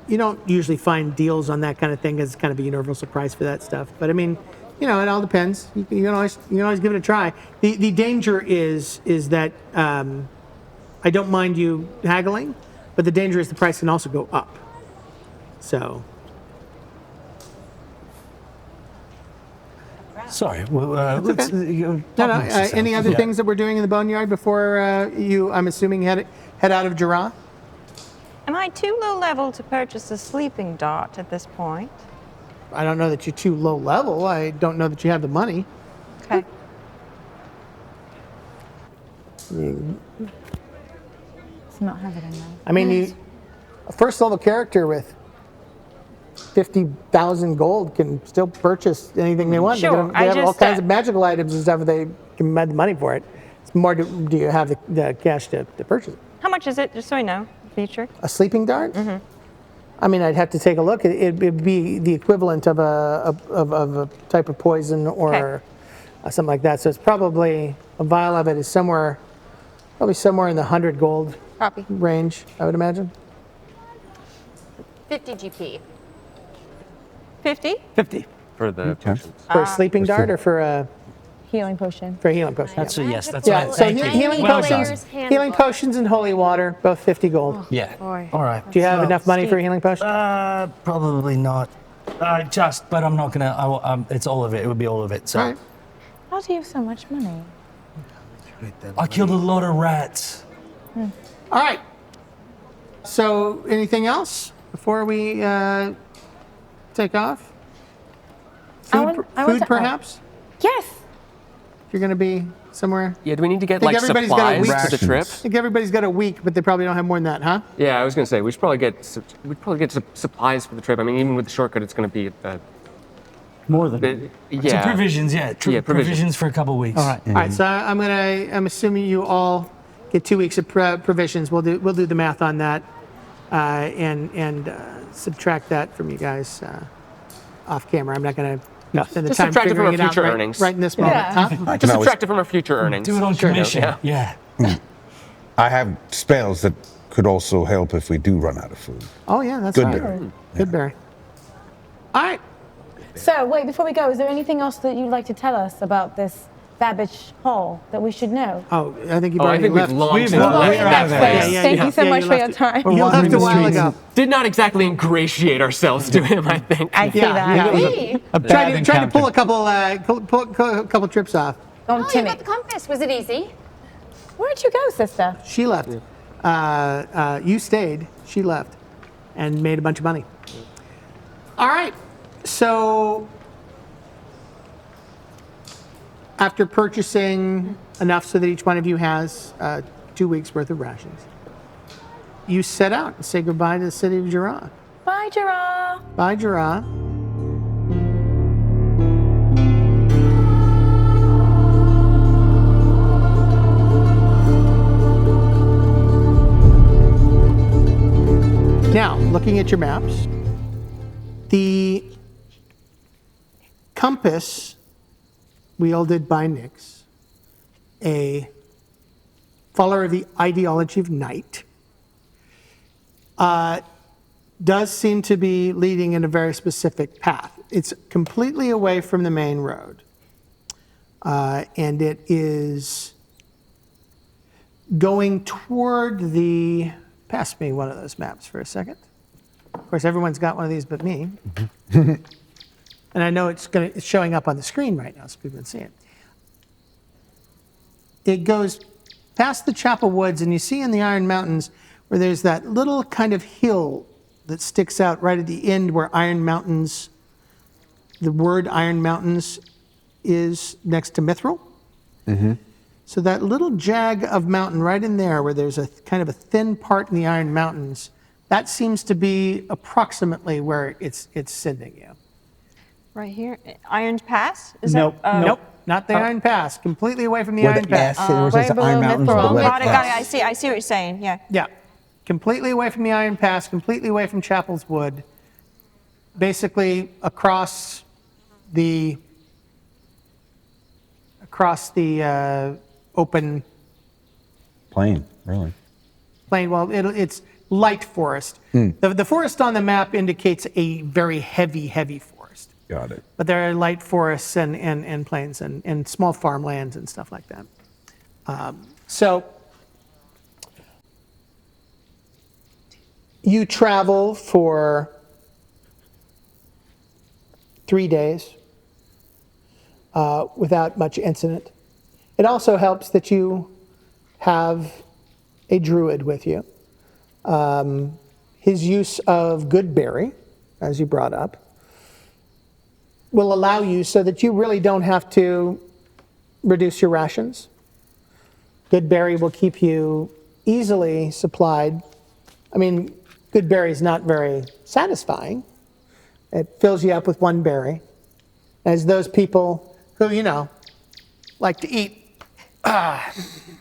you don't usually find deals on that kind of thing because it's kind of a universal price for that stuff. But I mean, it all depends. You can always give it a try. The danger is that I don't mind you haggling, but the danger is the price can also go up. So. Sorry. Well, let's. No, any other things that we're doing in the Boneyard before I'm assuming, head out of Jorrah? Am I too low level to purchase a sleeping dart at this point? I don't know that you're too low level. I don't know that you have the money. Okay. Let's not have it in there. I mean, a first level character with 50,000 gold can still purchase anything they want. Sure, They have all just, kinds of magical items and stuff if they can have the money for it. It's more, do you have the cash to purchase it? How much is it, just so I know, feature? A sleeping dart? Mm-hmm. I mean, I'd have to take a look. It'd be the equivalent of a type of poison or something like that. So it's probably, a vial of it is probably somewhere in the 100 gold Copy. range, I would imagine. 50 GP. 50? 50. For the potions. For a sleeping dart or for a Healing potion. healing potion? That's a yes. That's Yeah, right. so Thank you. healing Well potions, done. healing potions and holy water, both 50 gold. Yeah. Boy. All right. Do you have enough money for a healing potion? Probably not. But I'm not gonna. It's all of it. It would be all of it. So All right. How do you have so much money? I killed a lot of rats. All right. So anything else before we take off? Food, to- perhaps? Yes. If you're going to be somewhere? Yeah, do we need to get Think like everybody's got a supplies week. for the trip? I think everybody's got a week, but they probably don't have more than that, huh? Yeah, I was gonna say we should probably get supplies for the trip. I mean, even with the shortcut, it's gonna be More than. yeah. So provisions, yeah. Provisions for a couple of weeks. All right. All right, so I'm assuming you all get 2 weeks of provisions. We'll do the math on that and subtract that from you guys off camera. I'm not going to Yes. Spend the Just time subtract it from figuring our it out future right, earnings. right in this moment. Yeah. Huh? Just subtract it from our future earnings. Do it on commission. Yeah. Yeah. I have spells that could also help if we do run out of food. Oh, yeah, that's Good right. berry. Good berry. All right. So, wait, before we go, is there anything else that you'd like to tell us about this Babbage Hall that we should know? Oh, I think you've Oh, I already think we've left. long We've since left. left We're out that of there. place. Thank you so much for your left it. time. You left a while streets. ago. Did not exactly ingratiate ourselves to him, I think. I see Yeah, that. yeah. A bad Trying to pull encounter. a couple trips off. Don't Oh, you Timmy. got the compass. Was it easy? Where'd you go, sister? She left. You stayed. She left, and made a bunch of money. All right. So after purchasing enough so that each one of you has 2 weeks worth of rations, you set out and say goodbye to the city of Jorrah. Bye, Jorrah. Bye, Jorrah. Now, looking at your maps, the compass wielded by Nyx, a follower of the ideology of night, does seem to be leading in a very specific path. It's completely away from the main road, and it is going toward the... Pass me one of those maps for a second. Of course, everyone's got one of these but me. And I know it's showing up on the screen right now so people can see it. It goes past the Chapel Woods, and you see in the Iron Mountains where there's that little kind of hill that sticks out right at the end where Iron Mountains, the word Iron Mountains is next to Mithril. Mm-hmm. So that little jag of mountain right in there where there's a kind of a thin part in the Iron Mountains, that seems to be approximately where it's sending you. Right here, Iron Pass? Is Nope. That, Nope, not the Iron Pass. Completely away from the Where Iron the Pass. S, where it says right below Iron Mountains. Mithril. with the red Got it, got it. S. I see what you're saying. Yeah. Yeah, completely away from the Iron Pass, completely away from Chapel's Wood, basically across the open Plain, really. plain. Well, it's light forest. The forest on the map indicates a very heavy forest. Got it. But there are light forests and plains and small farmlands and stuff like that. So you travel for 3 days without much incident. It also helps that you have a druid with you. His use of Goodberry, as you brought up, will allow you so that you really don't have to reduce your rations. Goodberry will keep you easily supplied. I mean, Goodberry is not very satisfying. It fills you up with 1 berry. As those people who, like to eat,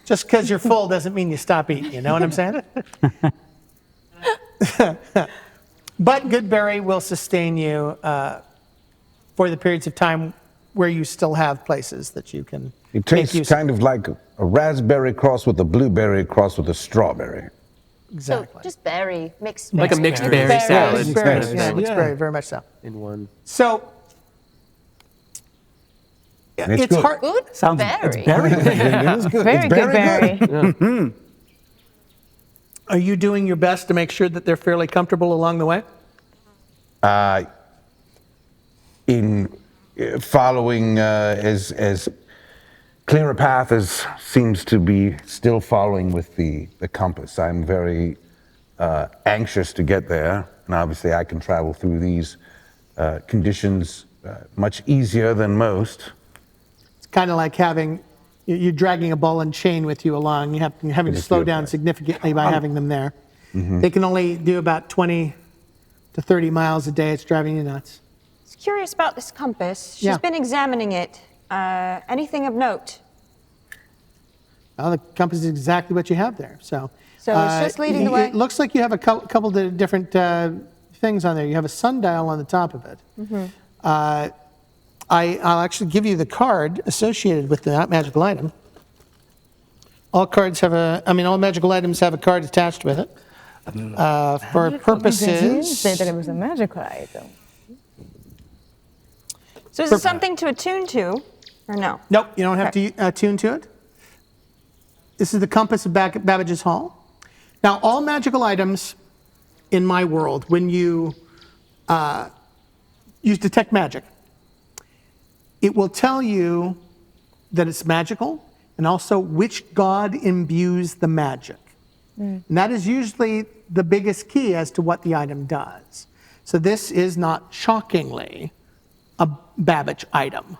just because you're full doesn't mean you stop eating, you know what I'm saying? But Goodberry will sustain you for the periods of time where you still have places that you can It make tastes use kind of like a raspberry crossed with a blueberry crossed with a strawberry. Exactly. So just berry, mixed Like a berry. mixed berry salad. Mixed berries, kind of yeah, thing. mixed berry, very much so. In one. So And it's it's good. hard. Good Sounds berry. it's very good. It is good. Very It's good berry. Are you doing your best to make sure that they're fairly comfortable along the way? In following as clear a path as seems to be still following with the compass. I'm very anxious to get there, and obviously I can travel through these conditions much easier than most. It's kind of like you're dragging a ball and chain with you along. You're having to Just slow feel down bad. significantly by having them there. They can only do about 20 to 30 miles a day. It's driving you nuts. I was curious about this compass. She's Yeah. been examining it. Anything of note? Well, the compass is exactly what you have there. So it's just leading the way? It looks like you have a couple of different things on there. You have a sundial on the top of it. I'll actually give you the card associated with that magical item. All magical items have a card attached with it. For purposes. You didn't say that it was a magical item. So is it something to attune to, or no? Nope, you don't have to attune to it. This is the compass of Babbage's Hall. Now, all magical items in my world, when you use detect magic, it will tell you that it's magical and also which god imbues the magic. And that is usually the biggest key as to what the item does. So this is not shockingly a Babbage item.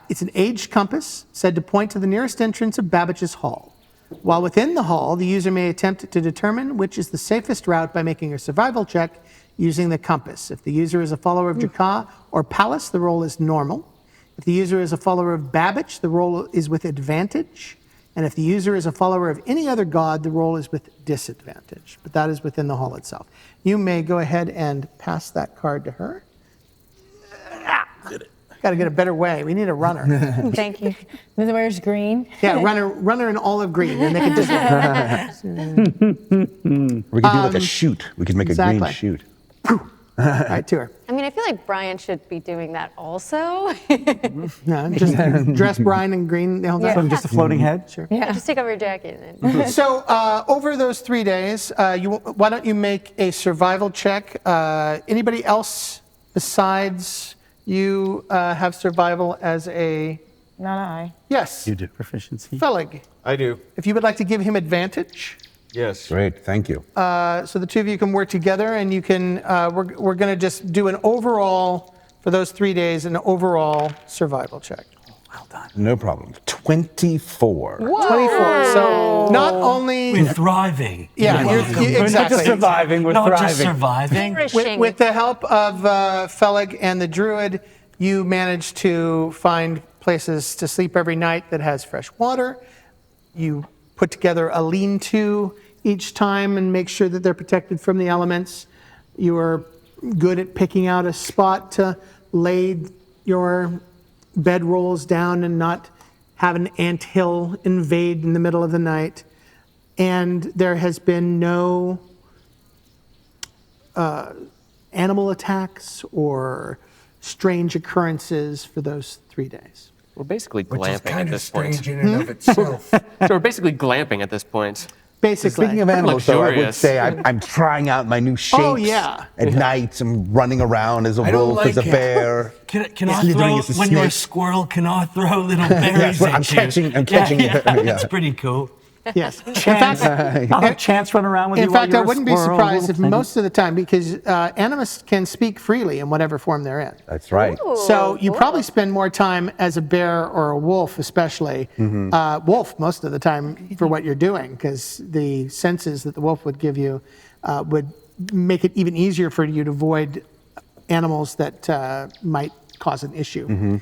It's an aged compass said to point to the nearest entrance of Babbage's Hall. While within the hall, the user may attempt to determine which is the safest route by making a survival check using the compass. If the user is a follower of Jorrah or Pallas, the roll is normal. If the user is a follower of Babbage, the roll is with advantage. And if the user is a follower of any other god, the roll is with disadvantage. But that is within the hall itself. You may go ahead and pass that card to her. Got to get a better way. We need a runner. Thank you. This wears green. Yeah, runner in olive green, and they can just. We could do like a shoot. We could make a green shoot. Right to her. I mean, I feel like Brian should be doing that also. Yeah, just dress Brian in green. Just a floating head? Sure. Yeah, just take off your jacket. And So over those 3 days, why don't you make a survival check? Anybody else besides you have survival as a... Not I. Yes. You do. Proficiency. Fellig. I do. If you would like to give him advantage. Yes. Great, thank you. So the two of you can work together, and you can. We're going to just do an overall for those 3 days, an overall survival check. Well done. No problem. 24. 24. So not only We're thriving. Yeah, We're exactly. not just surviving, we're Not thriving. just surviving. With the help of Fellig and the Druid, you manage to find places to sleep every night that has fresh water. You put together a lean-to each time and make sure that they're protected from the elements. You are good at picking out a spot to lay your bedrolls down and not have an anthill invade in the middle of the night. And there has been no animal attacks or strange occurrences for those 3 days. We're basically Which is glamping kind at of this point. strange in and of itself. So we're basically glamping at this point. Basically. Speaking of animals, though, I would Luxurious. say I'm trying out my new shapes. Oh, yeah. At night, I'm running around as a I don't wolf, as a like it. bear. Can I Slithering throw, as a when you're a snake. squirrel, can I throw little berries That's what at I'm you? catching. Yeah, Yeah. That's pretty cool. Yes. Chance, I'll have Chance run around with you In while fact, you're I a wouldn't be squirrel, surprised if little thing. most of the time, because animals can speak freely in whatever form they're in. That's right. So you probably spend more time as a bear or a wolf, especially wolf most of the time for what you're doing, because the senses that the wolf would give you would make it even easier for you to avoid animals that might cause an issue.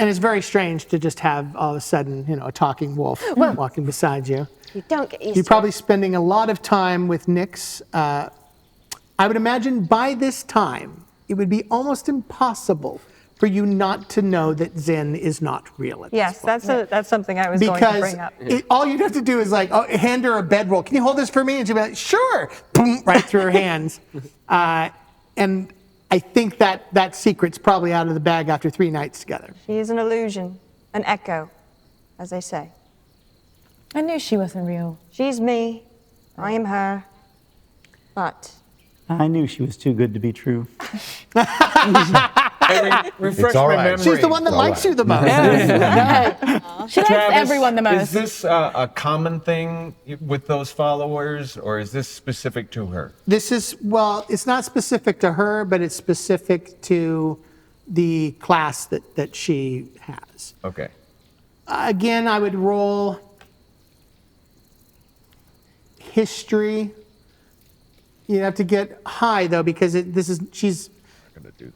And it's very strange to just have all of a sudden, a talking wolf walking beside you. you don't get used You're to probably spending a lot of time with Nyx. I would imagine by this time, it would be almost impossible for you not to know that Zen is not real at Yes, this point. that's something I was going to Because bring up. all you'd have to do is hand her a bedroll. Can you hold this for me? And she'd be like, sure. Boom, right through her hands. And I think that secret's probably out of the bag after 3 nights together. She is an illusion, an echo, as they say. I knew she wasn't real. She's me. I am her. But I knew she was too good to be true. Refresh all my right. memory. She's the one that likes you the most. She likes Travis, everyone the most. Is this a common thing with those followers, or is this specific to her? This is, it's not specific to her, but it's specific to the class that she has. Okay. Again, I would roll history. You have to get high, though, because she's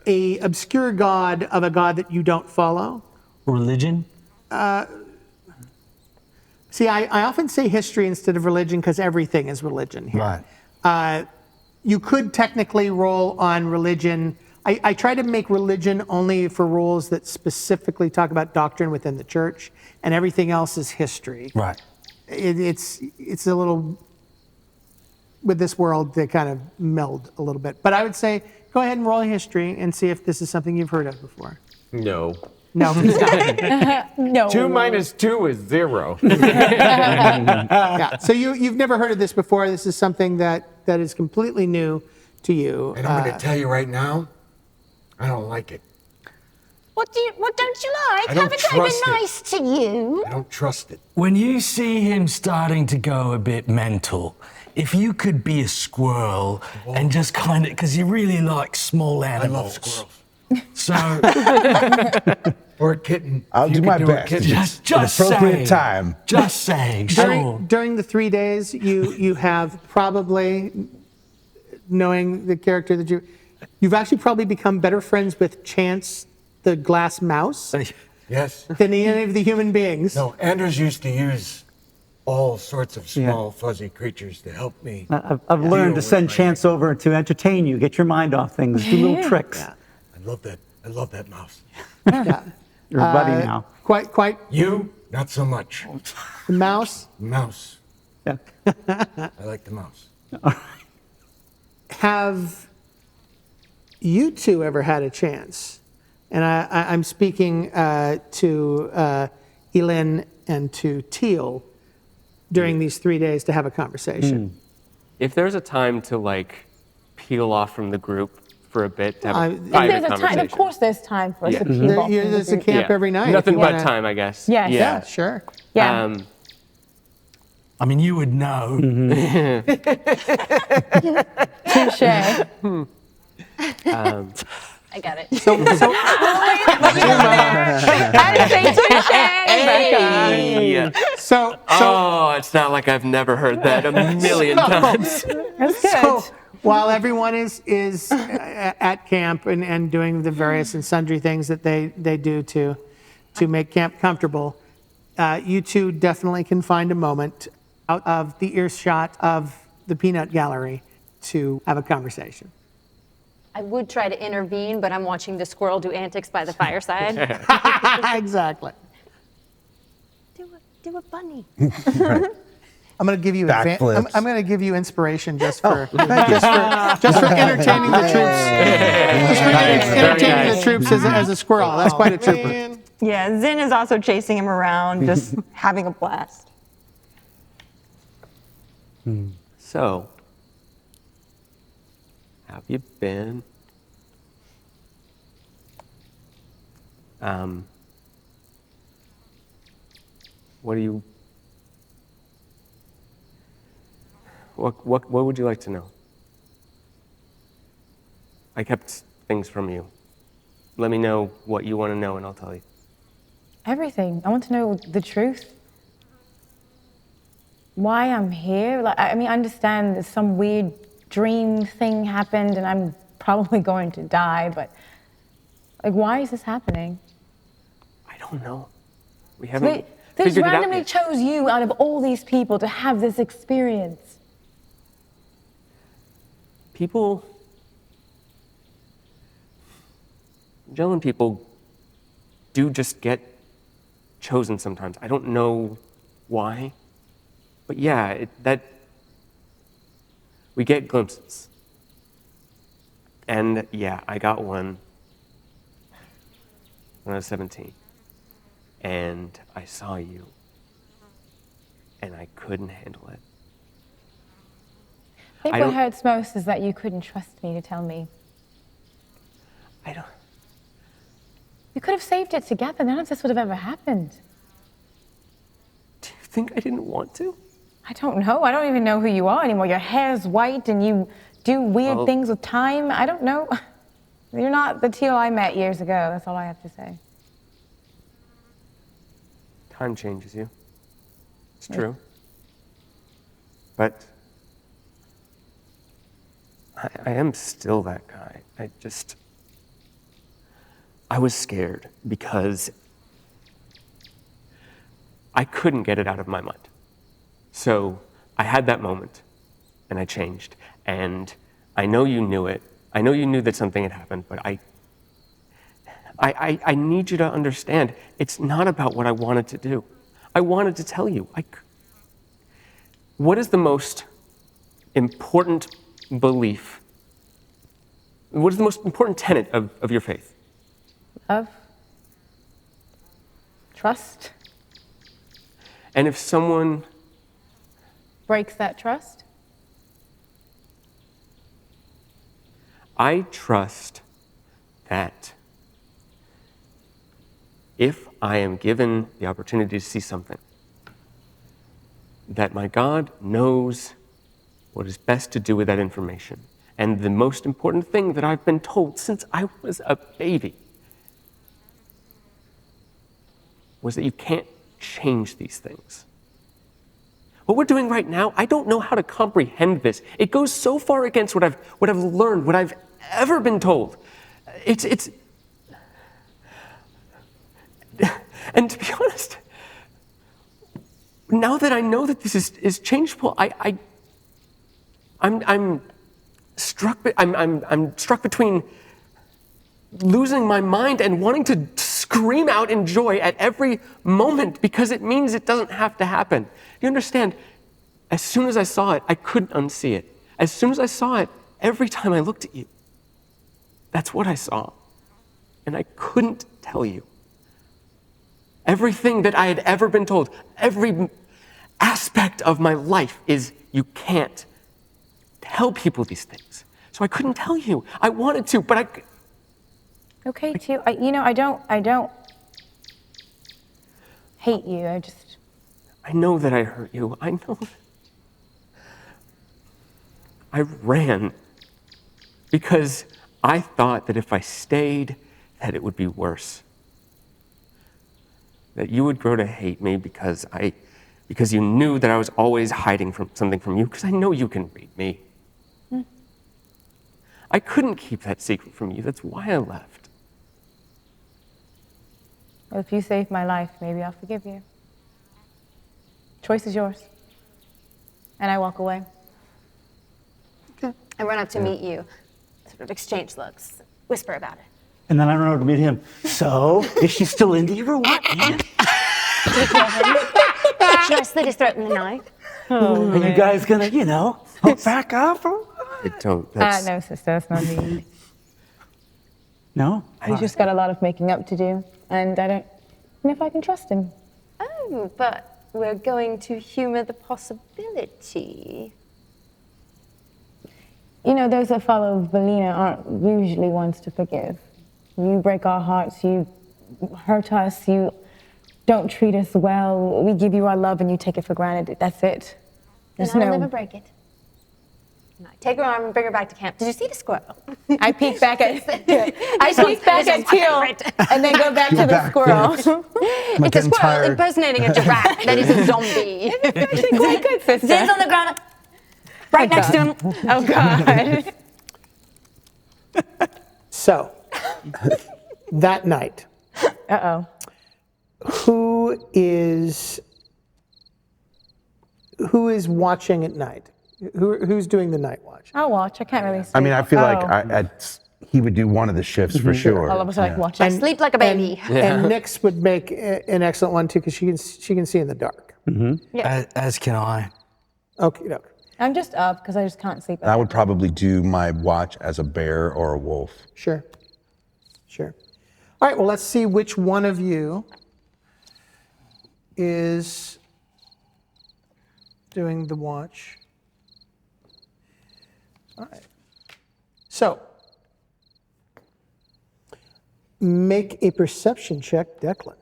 a obscure god of a god that you don't follow. Religion? See, I often say history instead of religion because everything is religion here. Right. You could technically roll on religion I try to make religion only for rules that specifically talk about doctrine within the church, and everything else is history. Right. It's a little, with this world, they kind of meld a little bit. But I would say, go ahead and roll a history and see if this is something you've heard of before. No. No, it's not. No. 2 minus 2 is 0. Yeah. So you've never heard of this before. This is something that is completely new to you. And I'm going to tell you right now, I don't like it. What don't you like? I don't Haven't I trust been it. nice to you? I don't trust it. When you see him starting to go a bit mental, if you could be a squirrel and just kind of, because you really like small I animals. love squirrels. So, Or a kitten. I'll You do could my a best. kitten. just At appropriate saying. time. Just saying, sure. During the 3 days, you have probably, knowing the character that you've actually probably become better friends with Chance, the glass mouse, Yes. than any of the human beings. No, Anders used to use all sorts of small, fuzzy creatures to help me. I've learned to with send my- Chance over to entertain you, get your mind off things, do little tricks. Yeah. I love that. I love that mouse. Yeah. You're a buddy now. Quite You, not so much. the mouse. Mouse. Yeah. I like the mouse. Have you two ever had a chance? And I'm speaking to Eelynn and to Tyll during these 3 days to have a conversation. If there's a time to like peel off from the group for a bit to have a If private There's a time, conversation. of course there's time for us Yeah. to peel off. There's a camp every night. if Nothing you but wanna- time, I guess. Yes. Yeah, sure. Yeah. I mean, you would know. Touche. I got it. I didn't say touche, Becca. So Oh, it's not like I've never heard that a million times. That's good. So while everyone is at camp and doing the various and sundry things that they do to make camp comfortable, you two definitely can find a moment out of the earshot of the peanut gallery to have a conversation. I would try to intervene, but I'm watching the squirrel do antics by the fireside. Exactly. Do a bunny. I'm going to give you Backflips. I'm going to give you inspiration just for just for entertaining the troops. Just for entertaining the troops as a squirrel. That's quite a trooper. Yeah, Zin is also chasing him around, just having a blast. So, have you been? What do you? What would you like to know? I kept things from you. Let me know what you want to know, and I'll tell you. Everything. I want to know the truth. Why I'm here. Like, I mean, I understand that some weird dream thing happened and I'm probably going to die, but like, why is this happening? I don't know. We haven't They figured it out randomly yet. chose you out of all these people to have this experience. People, Magellan people do just get chosen sometimes. I don't know why, but yeah, we get glimpses. And yeah, I got one when I was 17, and I saw you, and I couldn't handle it. I think I what don't- hurts most is that you couldn't trust me to tell me. I don't. You could have saved it together. None of this would have ever happened. Do you think I didn't want to? I don't know. I don't even know who you are anymore. Your hair's white and you do weird Well- things with time. I don't know. You're not the Teal I met years ago. That's all I have to say. Time changes you. It's true. But I am still that guy. I was scared because I couldn't get it out of my mind. So I had that moment and I changed. And I know you knew it. I know you knew that something had happened, but I need you to understand, it's not about what I wanted to do. I wanted to tell you. What is the most important belief? What is the most important tenet of your faith? Love. Trust. And if someone breaks that trust? I trust that if I am given the opportunity to see something, that my God knows what is best to do with that information. And the most important thing that I've been told since I was a baby was that you can't change these things. What we're doing right now, I don't know how to comprehend this. It goes so far against what I've learned, what I've ever been told. It's and to be honest, now that I know that this is changeable, I'm struck between losing my mind and wanting to scream out in joy at every moment because it means it doesn't have to happen. You understand? As soon as I saw it, I couldn't unsee it. As soon as I saw it, every time I looked at you, that's what I saw. And I couldn't tell you. Everything that I had ever been told, every aspect of my life is you can't tell people these things. So I couldn't tell you. I wanted to, but I... Okay, too. I don't hate you. I know that I hurt you. I know. I ran because I thought that if I stayed, that it would be worse. That you would grow to hate me because you knew that I was always hiding something from you, because I know you can read me. I couldn't keep that secret from you. That's why I left. Well, if you saved my life, maybe I'll forgive you. Choice is yours. And I walk away. Okay. I run up to meet you, sort of exchange looks, whisper about it. And then I run over to meet him. So, is she still into you or what, man? Should I slit his throat in the knife? Are you guys gonna, hook back up? No, sister, that's not me. No? He's just got a lot of making up to do, and I don't know if I can trust him. Oh, but we're going to humor the possibility. Those that follow Valina aren't usually ones to forgive. You break our hearts, you hurt us, you don't treat us well, we give you our love and you take it for granted. That's it. Then I'll never break it. And I take her arm and bring her back to camp. Did you see the squirrel? I peek back at Tyll and then go back to the squirrel. It's a squirrel impersonating a giraffe that is a zombie. It's actually quite good, sister. Zins on the ground, right next to him. Oh, God. So, that night. Uh-oh. Who is watching at night? Who's doing the night watch? I'll watch. I can't really sleep. I mean, I feel like he would do one of the shifts for sure. All of us like watch. I sleep like a baby. And Nyx would make an excellent one too, because she can see in the dark. Yeah. As can I. Okay, look. I'm just up because I just can't sleep. I would probably do my watch as a bear or a wolf. Sure. All right, well, let's see which one of you is doing the watch. All right. So, make a perception check, Declyn.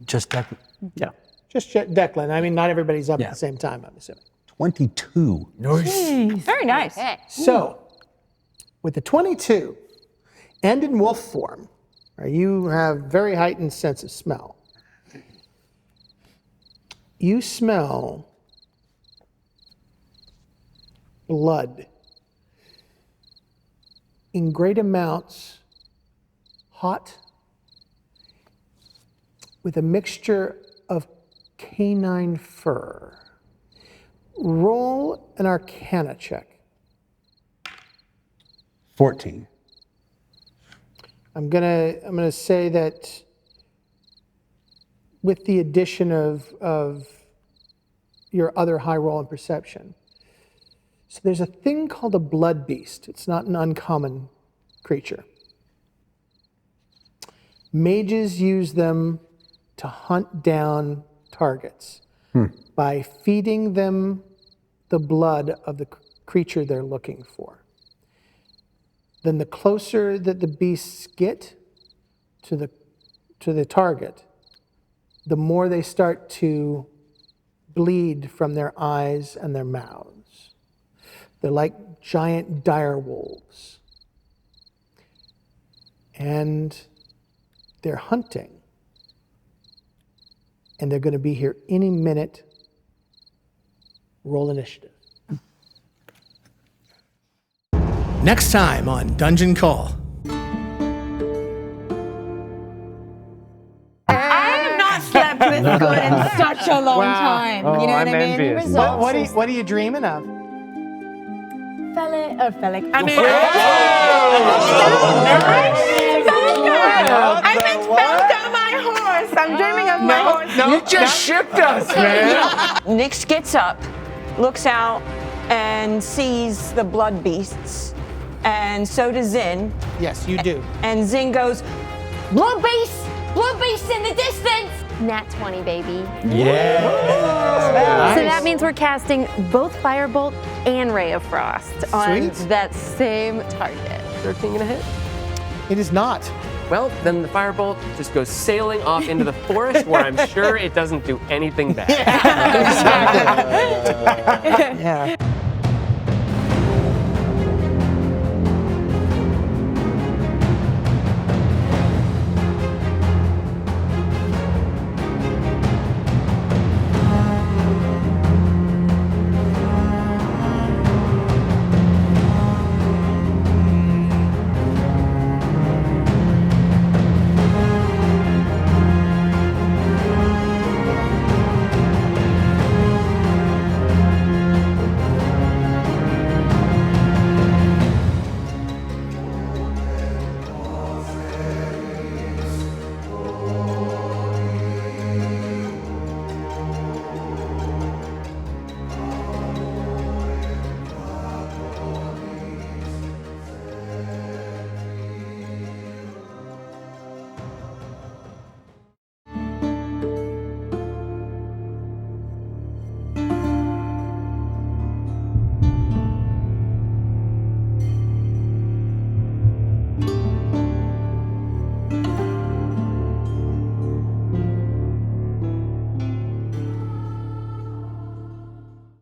Just Declyn? Yeah. Just Declyn. I mean, not everybody's up at the same time, I'm assuming. 22. Nice. Very nice. So, with the 22, and in wolf form, you have very heightened sense of smell. You smell blood in great amounts, hot, with a mixture of canine fur. Roll an Arcana check. 14. I'm gonna say that with the addition of your other high roll in perception. So there's a thing called a blood beast. It's not an uncommon creature. Mages use them to hunt down targets by feeding them the blood of the creature they're looking for. Then the closer that the beasts get to the target, the more they start to bleed from their eyes and their mouths. They're like giant dire wolves. And they're hunting. And they're going to be here any minute. Roll initiative. Next time on Dungeon Call. Slept this good in such a long time. You know what I mean? envious. What are you dreaming of? Fellig. I mean, I meant Falco, my horse. I'm dreaming of my horse. You just shipped us, man. Nyx gets up, looks out, and sees the blood beasts. And so does Zin. Yes, you do. And Zin goes, Blue beast in the distance. Nat 20, baby. Yeah. So that means we're casting both Firebolt and Ray of Frost on that same target. 13 gonna hit? It is not. Well, then the firebolt just goes sailing off into the forest where I'm sure it doesn't do anything bad. Yeah.